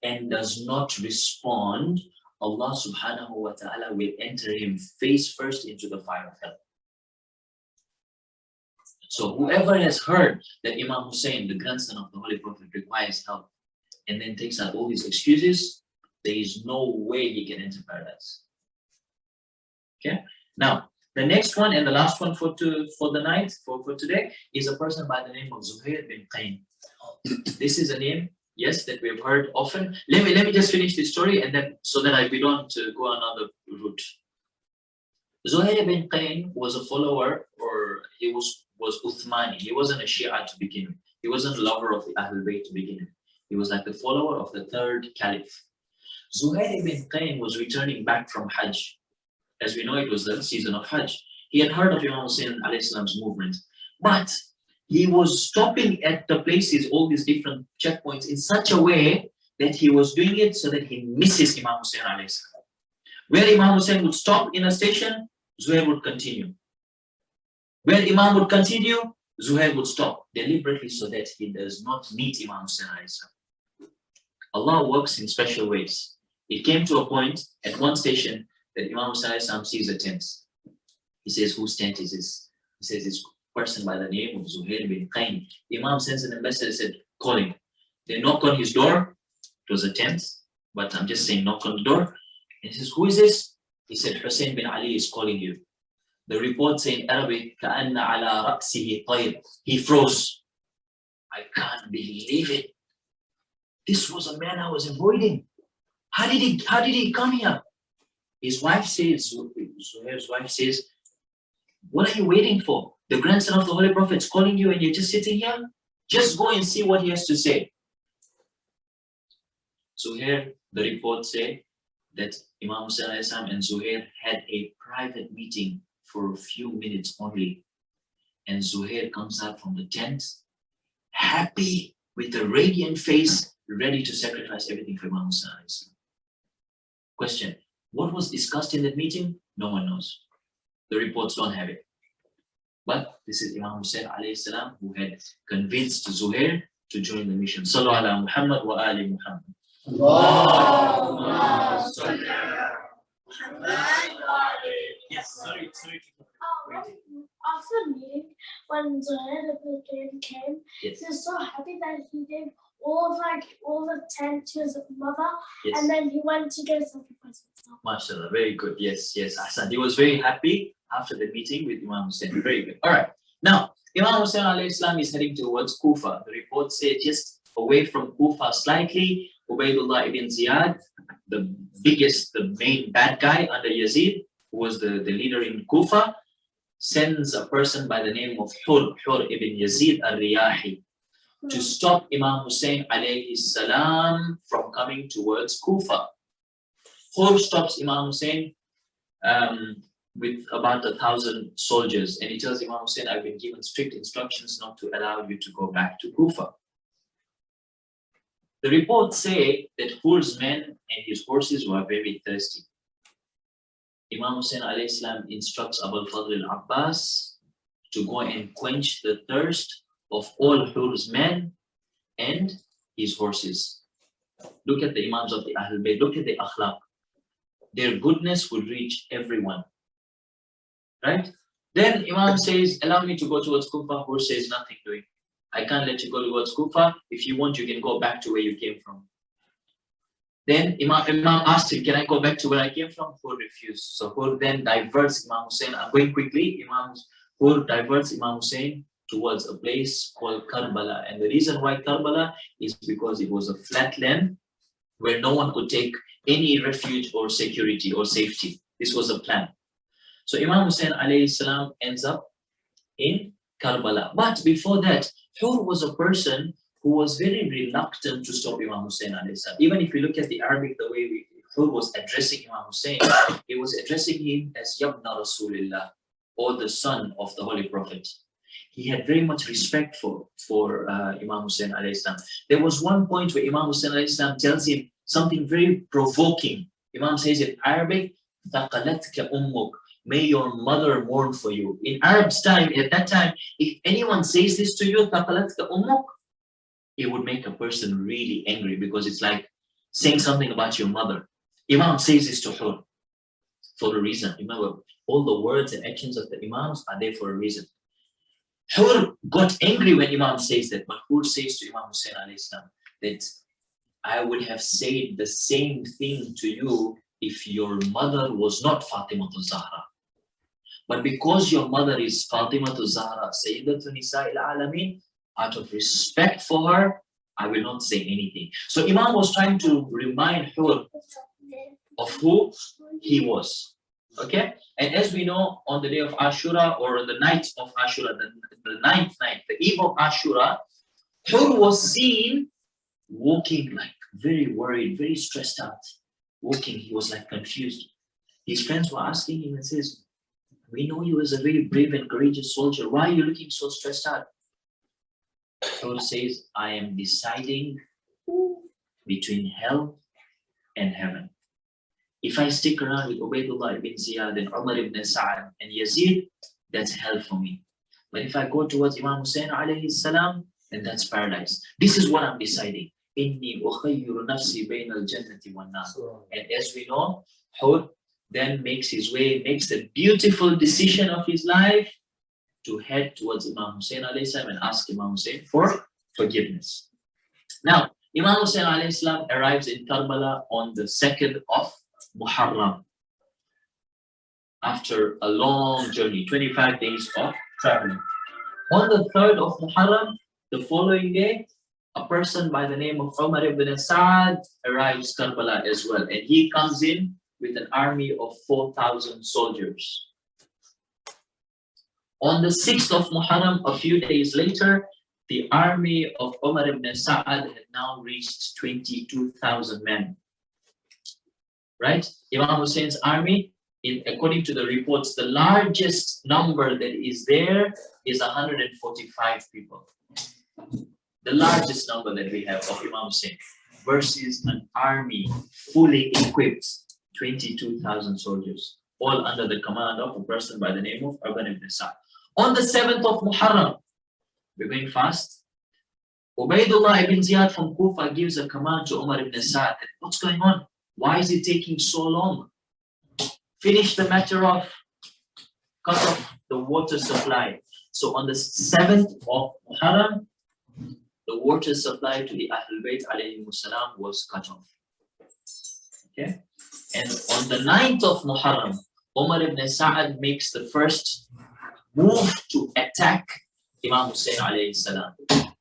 and does not respond, Allah subhanahu wa ta'ala will enter him face first into the fire of hell. So whoever has heard that Imam Hussein, the grandson of the Holy Prophet, requires help and then takes out all his excuses, there is no way he can enter paradise. Okay? Now, the next one and the last one for the night, for today, is a person by the name of Zuhair bin Qayn. This is a name, yes, that we have heard often. Let me just finish this story, and then so that we don't go another route. Zuhair bin Qayn was a follower, or he was Uthmani. He wasn't a Shia to begin with. He wasn't a lover of the Ahlul Bayt to begin with. He was like the follower of the third caliph. Zuhair bin Qayn was returning back from Hajj. As we know, it was the season of Hajj. He had heard of Imam Hussein alayhi salam's movement, but he was stopping at the places, all these different checkpoints, in such a way that he was doing it so that he misses Imam Hussein alayhi salam. Where Imam Hussein would stop in a station, Zuhair would continue. Where Imam would continue, Zuhair would stop deliberately so that he does not meet Imam Hussein alayhi salam. Allah works in special ways. It came to a point at one station that Imam Hussein alayhi salam sees a tent. He says, whose tent is this? He says, it's a person by the name of Zuhair bin Qayn. The Imam sends an ambassador and said, call him. They knock on his door. It was a tent, but I'm just saying, knock on the door. And he says, who is this? He said, Hussein bin Ali is calling you. The report saying in Arabic, كَأَنَّ عَلَى رَأْسِهِ طَيْرٌ. He froze. I can't believe it. This was a man I was avoiding. How did he come here? His wife says, Zuhair's wife says, what are you waiting for? The grandson of the Holy Prophet is calling you and you're just sitting here? Just go and see what he has to say. So here the report say that Imam Hussein alayhi salam and Zuhair had a private meeting for a few minutes only. And Zuhair comes out from the tent, happy, with a radiant face, ready to sacrifice everything for Imam Hussein alayhi salam. Question. What was discussed in that meeting? No one knows. The reports don't have it. But this is Imam Hussein alayhi salam who had convinced Zuhair to join the mission. Sallu ala Muhammad wa ali Muhammad. Yes, sorry. After the meeting, when Zuhair came, Yes. he was so happy that he gave all the tent to his mother, Yes. and then he went to go sacrifice himself. MashaAllah, very good. Yes, Ahsan. He was very happy after the meeting with Imam Hussein. Very good. All right. Now, Imam Hussein alayhi salam is heading towards Kufa. The report said just away from Kufa slightly, Ubaydullah ibn Ziyad, the main bad guy under Yazid, who was the leader in Kufa, sends a person by the name of Hur ibn Yazid al-Riyahi to stop Imam Hussein alayhi salam from coming towards Kufa. Hur stops Imam Hussein with about 1,000 soldiers, and he tells Imam Hussein, I've been given strict instructions not to allow you to go back to Kufa. The reports say that Hur's men and his horses were very thirsty. Imam Hussein alayhi salam instructs Abul Fadl al-Abbas to go and quench the thirst of all Hur's men and his horses. Look at the Imams of the Ahlul Bayt, look at the akhlaq. Their goodness would reach everyone. Right? Then Imam says, allow me to go towards Kufa. Hur says, nothing doing. I can't let you go towards Kufa. If you want, you can go back to where you came from. Then Imam asked him, can I go back to where I came from? Hur refused. So Hur then diverts Imam Hussein. I'm going quickly. Hur diverts Imam Hussein towards a place called Karbala. And the reason why Karbala is because it was a flat land where no one could take any refuge or security or safety. This was a plan. So Imam Hussein alayhi salam ends up in Karbala. But before that, Hur was a person who was very reluctant to stop Imam Hussein alayhi salam. Even if you look at the Arabic, the way Hur was addressing Imam Hussein, he was addressing him as Yabna Rasulillah, or the son of the Holy Prophet. He had very much respect for Imam Hussein alayhi salam. There was one point where Imam Hussein alayhi salam tells him something very provoking. Imam says in Arabic, "Thaqalatka ummuk," may your mother mourn for you. In Arab's time, at that time, if anyone says this to you, "Thaqalatka ummuk," it would make a person really angry, because it's like saying something about your mother. Imam says this to Hur for a reason. Remember, all the words and actions of the Imams are there for a reason. Hur got angry when Imam says that, but Hur says to Imam Hussein alayhi salam that I would have said the same thing to you if your mother was not Fatima Zahra. But because your mother is Fatima Zahra, Sayyidatu Nisa'il Alameen, out of respect for her, I will not say anything. So Imam was trying to remind Hur of who he was. Okay? And as we know, on the day of Ashura, or the night of Ashura, the ninth night, the eve of Ashura, Hur was seen walking like very worried, very stressed out. Walking, he was like confused. His friends were asking him and says, we know you as a very brave and courageous soldier. Why are you looking so stressed out? Hur says, I am deciding between hell and heaven. If I stick around with Ubaydullah ibn Ziyad and Umar ibn Sa'ad and Yazid, that's hell for me. But if I go towards Imam Hussein alayhi salam, then that's paradise. This is what I'm deciding. Inni ukhayyiru nafsi bayna al-jannati wan-nar. And as we know, Hur then makes his way, makes the beautiful decision of his life to head towards Imam Hussein alayhi salam and ask Imam Hussein for forgiveness. Now, Imam Hussein alayhi salam arrives in Karbala on the 2nd of Muharram, after a long journey, 25 days of traveling. On the 3rd of Muharram, the following day, a person by the name of Umar ibn Sa'ad arrives Karbala as well, and he comes in with an army of 4,000 soldiers. On the 6th of Muharram, a few days later, the army of Umar ibn Sa'ad had now reached 22,000 men. Right? Imam Hussein's army, according to the reports, the largest number that is there is 145 people. The largest number that we have of Imam Hussein versus an army fully equipped, 22,000 soldiers, all under the command of a person by the name of Urban ibn Sa'd. On the 7th of Muharram, we're going fast. Ubaydullah ibn Ziyad from Kufa gives a command to Umar ibn Sa'd. What's going on? Why is it taking so long? Finish the matter off. Cut off the water supply. So on the 7th of Muharram, the water supply to the Ahlul Bayt alayhi salam was cut off. Okay? And on the 9th of Muharram, Umar ibn Sa'ad makes the first move to attack Imam Hussein alayhi salam.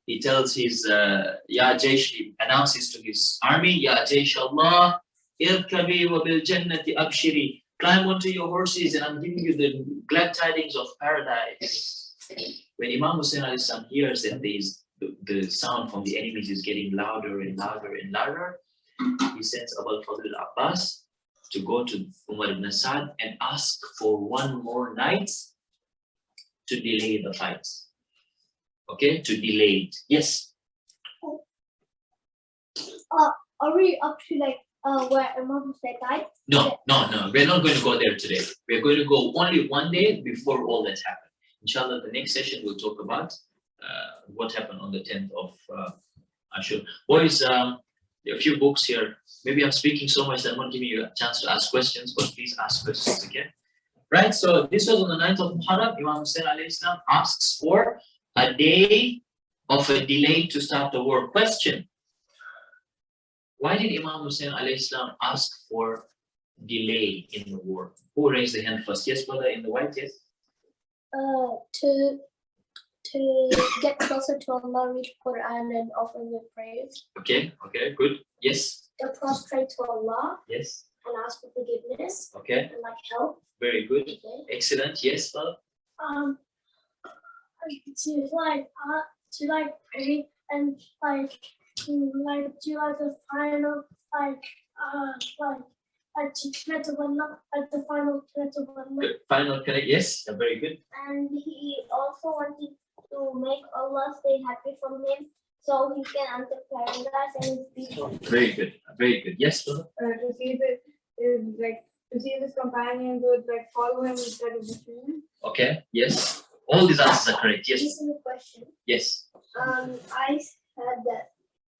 He tells his Ya Jaysh, he announces to his army, Ya Jaysh Allah, irkabi wa bil jannati abshiri. Climb onto your horses and I'm giving you the glad tidings of paradise. When Imam Hussein alayhi salam hears that the sound from the enemies is getting louder and louder and louder, he sends Abul Fadl al-Abbas to go to Umar ibn Sa'd and ask for one more night to delay the fight. Okay, to delay it. Yes. Are we up to like where Imam Hussein died? No, we're not going to go there today. We're going to go only one day before all that happened. Inshallah, the next session we'll talk about what happened on the 10th of Ashura. Boys, there are a few books here. Maybe I'm speaking so much that I'm not giving you a chance to ask questions, but please ask questions, okay? Right, so this was on the 9th of Muharram. Imam Hussein alayhi salam asks for a day of a delay to start the war. Question: why did Imam Hussein alayhi salam ask for delay in the war? Who raised the hand first? Yes, brother in the white, yes? To get closer to Allah, read Quran and offer your prayers. Okay, good. Yes? To prostrate to Allah Yes. and ask for forgiveness Okay, and like help. very good. Okay. Excellent. Yes, brother? To pray and do the final to connect to Allah at the final connect to Allah. Good. Final connect. Yes, very good. And he also wanted to make Allah stay happy from him, so he can enter paradise and his people. Very good. Very good. Yes, brother? To see his companions would like follow him instead of defeat him. Okay. Yes. All these answers are correct. Yes. This is a question. Yes. I heard that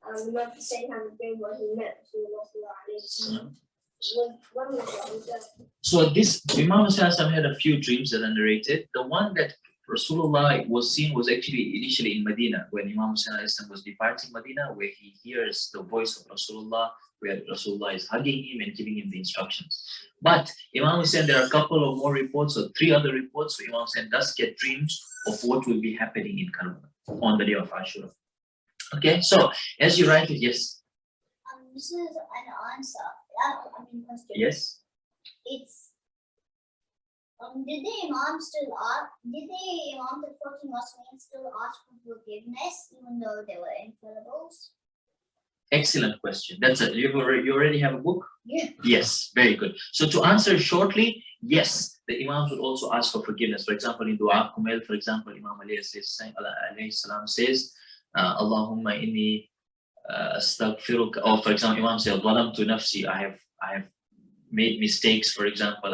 Imam Hussein had a dream where he met Rasulullah. What was that? So this Imam Hussein had a few dreams that are narrated. The one that Rasulullah was seen was actually initially in Medina, when Imam Hussein was departing Medina, where he hears the voice of Rasulullah, where Rasulullah is hugging him and giving him the instructions. But Imam Hussein, there are a couple of more reports, or 3 other reports, where Imam Hussein does get dreams of what will be happening in Karbala on the day of Ashura. Okay, so as you write it, yes. This is an answer. Question. Yes. It's did the Imam still ask? Did the Imam the 14 Muslims still ask for forgiveness even though they were infallibles? Excellent question. That's it. You already have a book? Yeah. Yes, very good. So to answer shortly, yes, the Imams would also ask for forgiveness. For example, in Dua Kumail, for example, Imam alayhi salam says, Allahumma inni astaghfiruka. Or for example, Imam says, Zalamtu nafsi. I have made mistakes, for example.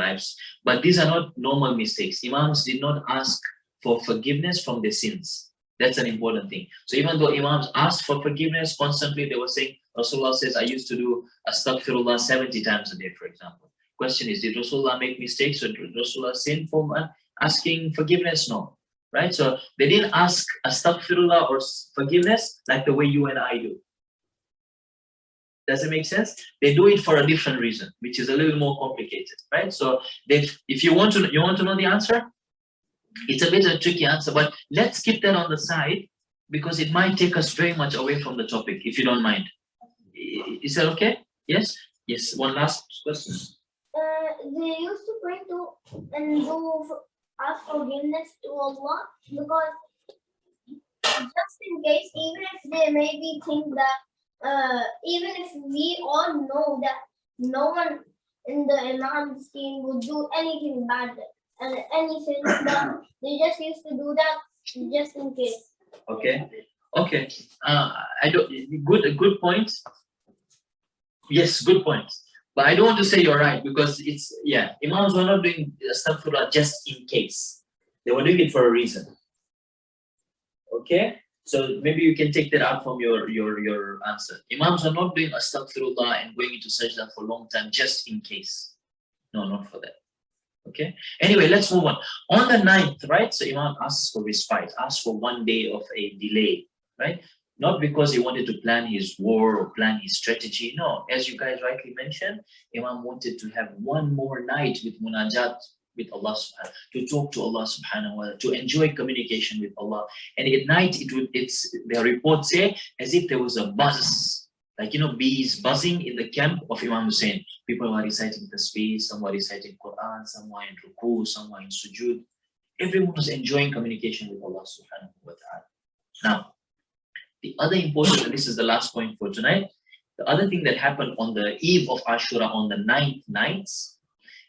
But these are not normal mistakes. Imams did not ask for forgiveness from their sins. That's an important thing. So even though Imams asked for forgiveness constantly, they were saying, Rasulullah says, I used to do astaghfirullah 70 times a day, for example. Question is, did Rasulullah make mistakes, or did Rasulullah sin for asking forgiveness? No. Right? So they didn't ask astaghfirullah or forgiveness like the way you and I do. Does it make sense? They do it for a different reason, which is a little more complicated, right? So if you want to know the answer, it's a bit of a tricky answer, but let's keep that on the side because it might take us very much away from the topic, if you don't mind. Is that okay? Yes? Yes. One last question. They used to pray to and ask forgiveness to Allah because just in case, even if they maybe think that, even if we all know that no one in the Imam's team would do anything bad and anything, but they just used to do that just in case. Okay. Okay. I don't. Good point. Yes, good point. But I don't want to say you're right because it's Imams were not doing astaghfirullah just in case. They were doing it for a reason. Okay. So maybe you can take that out from your answer. Imams are not doing astaghfirullah and going into sajda for a long time just in case. No, not for that. Okay. Anyway, let's move on. On the 9th, right? So Imam asks for respite, asks for 1 day of a delay, right? Not because he wanted to plan his war or plan his strategy. No, as you guys rightly mentioned, Imam wanted to have 1 more night with munajat with Allah subhanahu, to talk to Allah subhanahu wa ta'ala, to enjoy communication with Allah. And at night, the reports say as if there was a buzz, like, bees buzzing in the camp of Imam Hussein. People were reciting tasbih, some were reciting Quran, some were in ruku, some were in sujood. Everyone was enjoying communication with Allah subhanahu wa ta'ala. Now, the other important, and this is the last point for tonight, the other thing that happened on the eve of Ashura on the 9th nights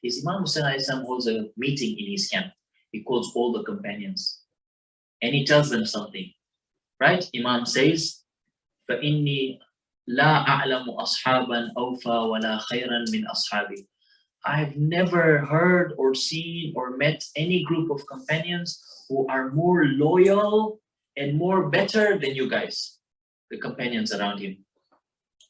is Imam Hussein holds a meeting in his camp. He calls all the companions and he tells them something, right? Imam says, فَإِنِّي لا أعلم أصحابا أوفى ولا خيرا من أصحابي. I've never heard or seen or met any group of companions who are more loyal and more better than you guys, the companions around him.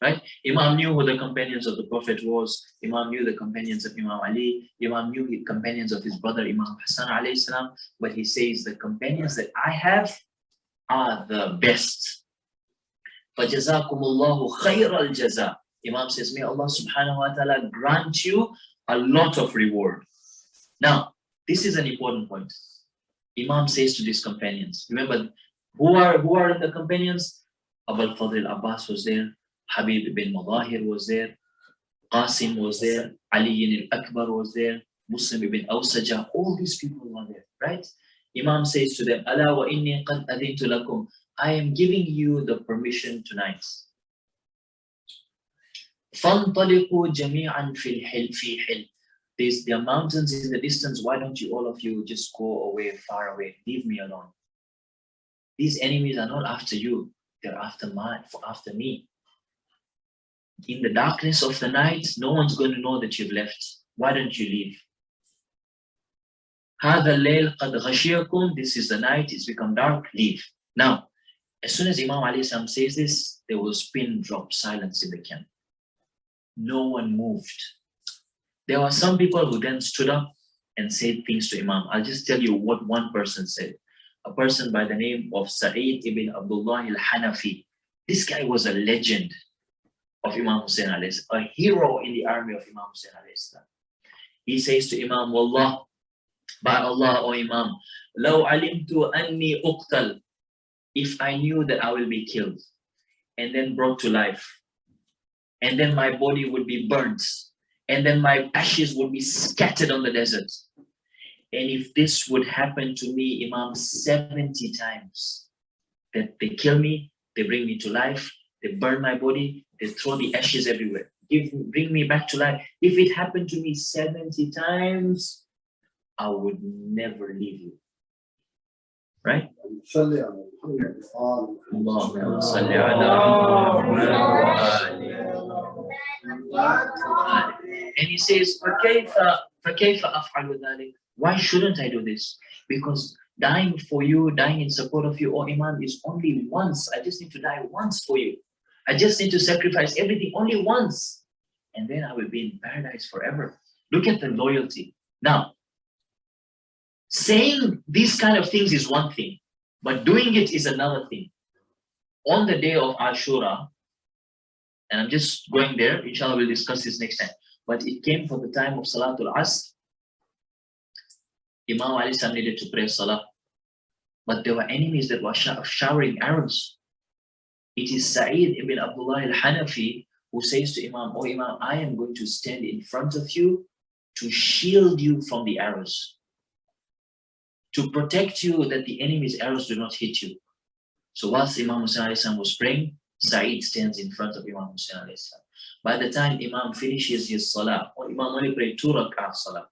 Right? Imam knew who the companions of the Prophet was. Imam knew the companions of Imam Ali. Imam knew the companions of his brother Imam Hassan alayhi salam. But he says the companions that I have are the best. فَجَزَاكُمُ اللَّهُ خَيْرَ الْجَزَاءِ. Imam says, may Allah subhanahu wa ta'ala grant you a lot of reward. Now, this is an important point. Imam says to these companions, remember, who are in the companions? Abu al-Fadl Abbas was there, Habib bin Madahir was there, Qasim was there, Ali al-Akbar was there, Muslim ibn Awsaja, all these people were there, right? Imam says to them, Ala wa inni qad adhintu lakum. I am giving you the permission tonight. فَانْطَلِقُوا جَمِيعًا فِي الْحِلْ. There are mountains in the distance. Why don't you, all of you, just go away, far away? Leave me alone. These enemies are not after you. They're after me. In the darkness of the night, no one's going to know that you've left. Why don't you leave? هَذَا اللَّيْلْ قَدْ غَشِيَكُمْ. This is the night. It's become dark. Leave. Now, as soon as Imam alayhi salam says this, there was pin drop silence in the camp. No one moved. There were some people who then stood up and said things to Imam. I'll just tell you what one person said. A person by the name of Sa'id ibn Abdullah al-Hanafi. This guy was a legend of Imam Hussein alayhi salam, a hero in the army of Imam Hussein alayhi salam. He says to Imam, Wallah, by Allah, O Imam, لَوْ عَلِمْتُ أَنِّي أُقْتَلْ. If I knew that I will be killed and then brought to life, and then my body would be burnt, and then my ashes would be scattered on the desert. And if this would happen to me, Imam, 70 times, that they kill me, they bring me to life, they burn my body, they throw the ashes everywhere, bring me back to life. If it happened to me 70 times, I would never leave you. Right? Allahumma salli ala Muhammad. And he says, فَكَيْفَ أَفْعَلُ ذَلِكَ? Why shouldn't I do this? Because dying for you, dying in support of you, O Imam, is only once. I just need to die once for you. I just need to sacrifice everything only once. And then I will be in paradise forever. Look at the loyalty. Now, saying these kind of things is one thing, but doing it is another thing. On the day of Ashura, and I'm just going there, inshallah we'll discuss this next time, but it came for the time of Salatul Asr. Imam Ali Sam needed to pray Salah, but there were enemies that were showering arrows. It is Sa'id ibn Abdullah al-Hanafi who says to Imam, Oh Imam, I am going to stand in front of you to shield you from the arrows, to protect you that the enemy's arrows do not hit you. So whilst Imam Hussein was praying, Sa'id stands in front of Imam Hussein. By the time Imam finishes his Salah, or Imam only prayed 2 rak'ah Salah.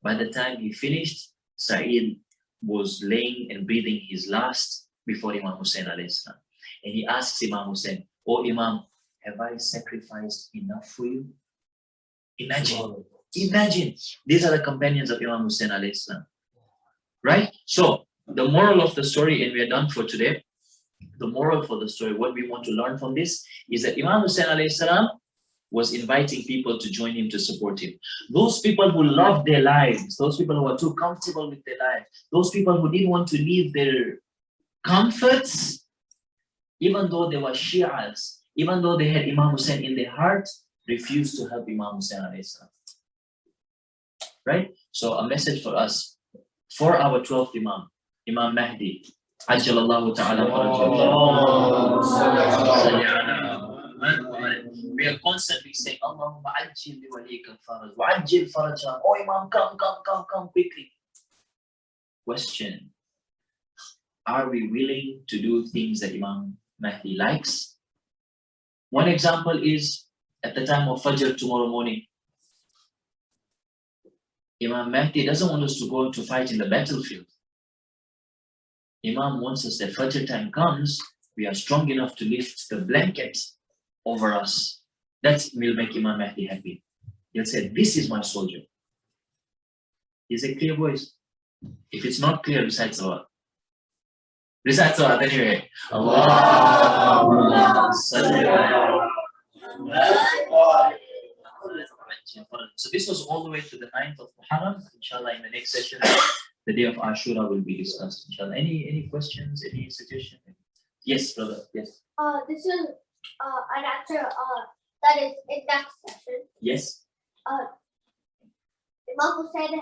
By the time he finished, Sa'id was laying and breathing his last before Imam Hussein. And he asks Imam Hussein, Oh Imam, have I sacrificed enough for you? Imagine, these are the companions of Imam Hussein. Right? So, the moral of the story, and we are done for today. The moral for the story, what we want to learn from this, is that Imam Hussein was inviting people to join him, to support him. Those people who loved their lives, those people who were too comfortable with their life, those people who didn't want to leave their comforts, even though they were Shi'as, even though they had Imam Hussein in their heart, refused to help Imam Hussein. Right? So a message for us, for our 12th Imam, Imam Mahdi, Ajjalallahu ta'ala we are constantly saying, Allahumma ajjil li walika al-faraj, wa ajjil farajan. Oh Imam, come quickly. Question, are we willing to do things that Imam Mahdi likes? One example is, at the time of Fajr tomorrow morning, Imam Mahdi doesn't want us to go to fight in the battlefield. Imam wants us that Fajr time comes, we are strong enough to lift the blanket over us. That will make Imam Mahdi happy. He'll say, this is my soldier. Is a clear voice. If it's not clear, recite Salawat. Recite Salawat anyway. Allahumma salli ala. So this was all the way to the 9th of Muharram. Inshallah, in the next session, the day of Ashura will be discussed. Inshallah. Any questions? Any suggestions? Yes, brother. Yes. This is an answer that is in that session. Yes. Imam Hussein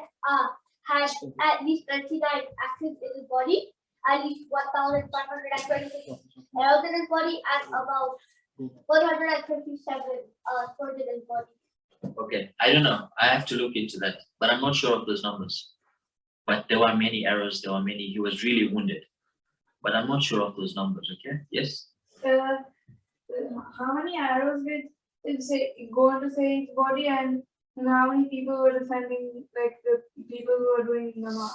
had at least 29 axes in his body, at least 1,526 arrows in his body, and about 157 swords in his body. Okay, I don't know. I have to look into that, but I'm not sure of those numbers. But there were many arrows. There were many. He was really wounded, but I'm not sure of those numbers. Okay. Yes. How many arrows did go into his body, and how many people were defending, like the people who were doing namaz?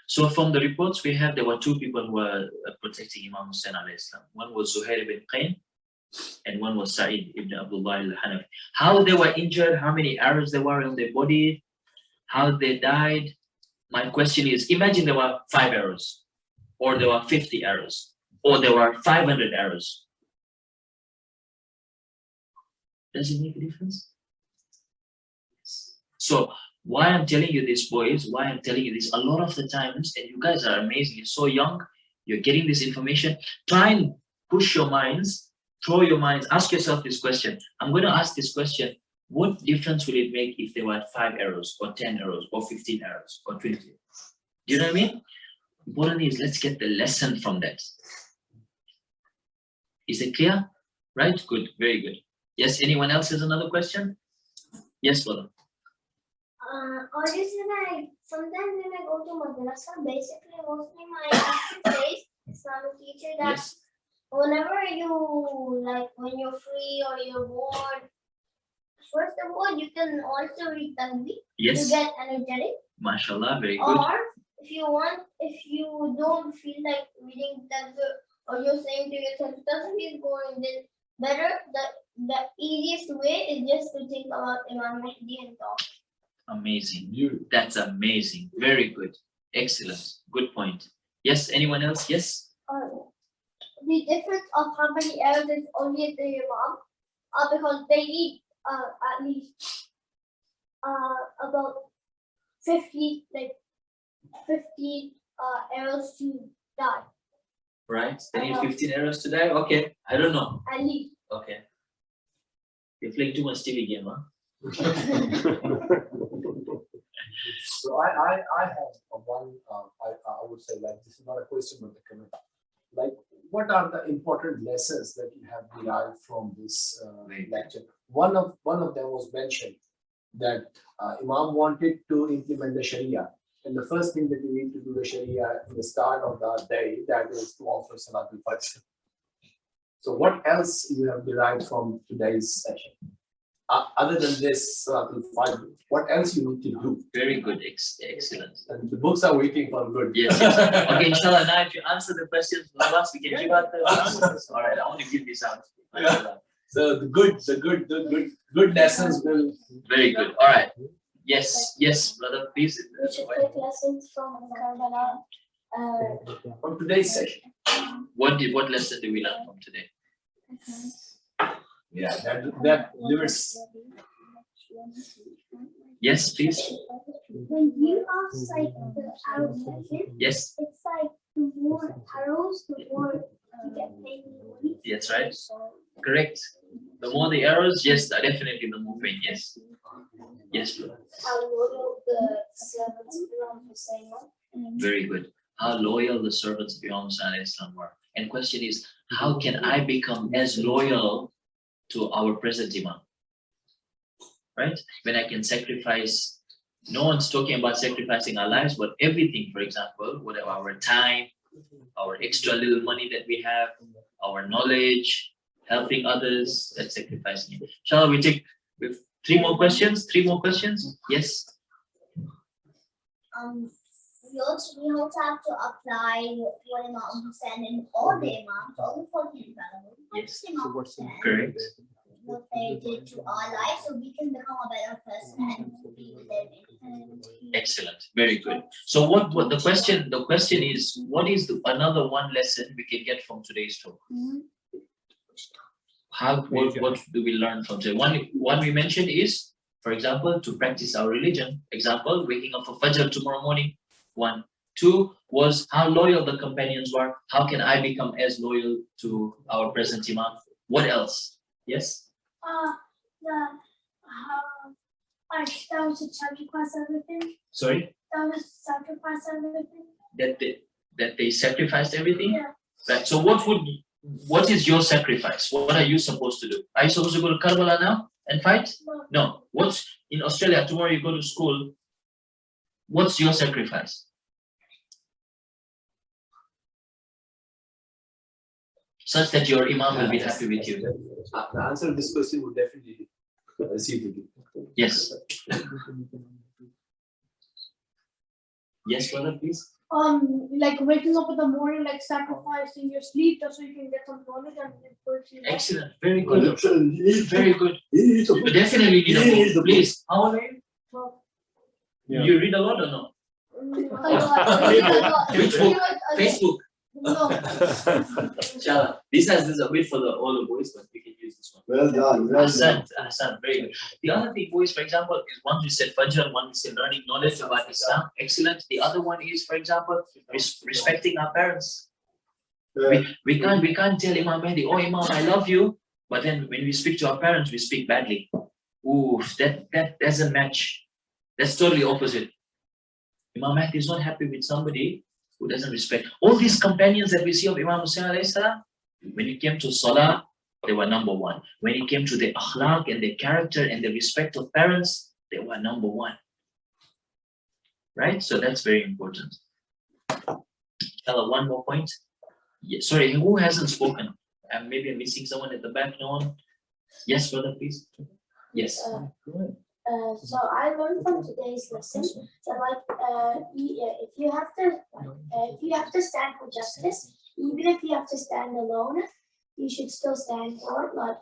So from the reports we have, there were two people who were protecting Imam Hussein alayhi salam. One was Zuhair ibn Qayn, and one was Sa'id ibn Abdullah al-Hanafi. How they were injured, how many arrows there were in their body, how they died. My question is, imagine there were 5 arrows, or there were 50 arrows, or there were 500 arrows. Does it make a difference? So why I'm telling you this, boys, why I'm telling you this, a lot of the times, and you guys are amazing, you're so young, you're getting this information, try and push your minds, throw your minds, ask yourself this question. I'm going to ask this question, what difference will it make if there were 5 arrows, or 10 arrows, or 15 arrows, or 20? Do you know what I mean? Important is, let's get the lesson from that. Is it clear? Right? Good, very good. Yes, anyone else has another question? Yes, brother. Sometimes when I go to madrasa, basically mostly my teacher says, Islamic teacher, that Yes. whenever when you're free or you're bored, first of all, you can also read Tanvi Yes. to get energetic. MashaAllah, very good. Or if you don't feel like reading Tanvi, or you're saying to yourself, Tanvi is boring, then the easiest way is just to think about Imam Mahdi and talk. Amazing. That's amazing. Very good. Excellent. Good point. Yes, anyone else? Yes? The difference of how many arrows is only at the Imam, because they need at least about 50 arrows to die. Right. They need 15 arrows to die? Okay. I don't know. At least. Okay. You're playing too much TV game, huh? So I have one, I would say, like, this is not a question but a comment. Like, what are the important lessons that you have derived from this lecture? One of them was mentioned that Imam wanted to implement the Sharia, and the first thing that you need to do the Sharia in the start of the day, that is to offer Salatul Fajr. So what else you have derived from today's session? Other than this Salatul Fajr, what else you need to do? Very good. Excellent. And the books are waiting for good. Yes, yes. Okay, inshallah, now if you answer the questions once, we can give out the answers. All right, I want to give this out. So the good lessons will. Very good. All right. Yes, yes, brother, please. We should take lessons from Karbala. From today's session. What lesson did we learn from today? Yeah, that lyrics. Yes, please. When you ask like the arrow section, Yes. it's like the more arrows, the more you get paid. Yes, right. Correct. The more the arrows, yes, definitely the more pain. Yes. Yes, brother. How loyal the servants of Hussein were. Very good. How loyal the servants of Imam Hussein were. And question is, how can I become as loyal to our present Imam? Right? When I can sacrifice, no one's talking about sacrificing our lives, but everything, for example, whatever, our time, our extra little money that we have, our knowledge, helping others, that's sacrificing it. Shall we take with 3 more questions? 3 more questions? Yes. We also have to apply what Imam Hussein and all the Imams, all the 14 Imams. Yes. focusing on them, Correct. what they did to our life, so we can become a better person and be with them. Excellent. Very good. So what the question is, what is another one lesson we can get from today's talk? What do we learn from today? One we mentioned is, for example, to practice our religion. Example, waking up for Fajr tomorrow morning. 1. 2 was how loyal the companions were. How can I become as loyal to our present Imam? What else? Yes? That was to sacrifice everything. Sorry? That was to sacrifice everything. That they sacrificed everything? Yeah. Right. So what is your sacrifice? What are you supposed to do? Are you supposed to go to Karbala now and fight? No. What's in Australia? Tomorrow you go to school. What's your sacrifice? Such that your Imam will be happy with you. The answer to this question would definitely receive with you. Yes. Yes, brother, please. Like waking up in the morning, like sacrificing your sleep just so you can get some knowledge and Excellent. Very good. Very good. You definitely need a book. Please. How old are you? Yeah. You read a lot or no? Which book? Facebook. No. Inshallah. This is a bit for all the boys, but we can use this one. Well done. Well done. Ahsan, very good. The other thing, boys, for example, is one we said Fajr, one we said learning knowledge about Islam. Excellent. The other one is, for example, respecting our parents. We can't tell Imam Mahdi, oh Imam, I love you, but then when we speak to our parents, we speak badly. Ooh, that doesn't match. That's totally opposite. Imam Mahdi is not happy with somebody who doesn't respect. All these companions that we see of Imam Hussain alayhi salam, when it came to Salah, they were number one. When it came to their akhlaq and their character and the respect of parents, they were number one. Right? So that's very important. One more point. Yeah, sorry, who hasn't spoken? Maybe I'm missing someone at the back. No one? Yes, brother, please. Yes. So I learned from today's lesson that if you have to stand for justice, even if you have to stand alone, you should still stand for it. Like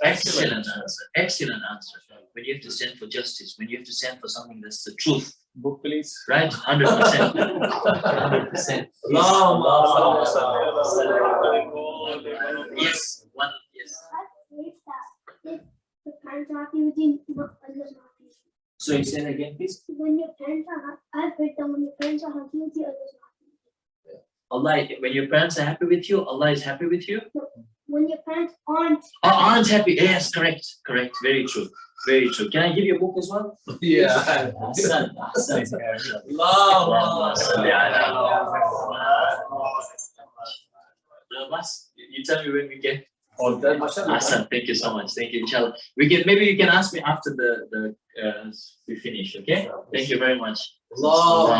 Excellent answer. Excellent answer. When you have to stand for justice, when you have to stand for something that's the truth. Book, please. Right? 100%. 100%. Yes. One. Yes. The parents are happy with you, others are happy. So you say it again, please. When your parents are I've heard that when your parents are happy with you, others are happy with you. Allah, when your parents are happy with you, Allah is happy with you. When your parents aren't. Aren't happy. Yes, correct. Correct. Very true. Very true. Can I give you a book as well? Yeah. Ahsan. You tell me when we get. Awesome. Thank you so much. Thank you, inshallah. Maybe you can ask me after the we finish, okay? Thank you very much. Allah.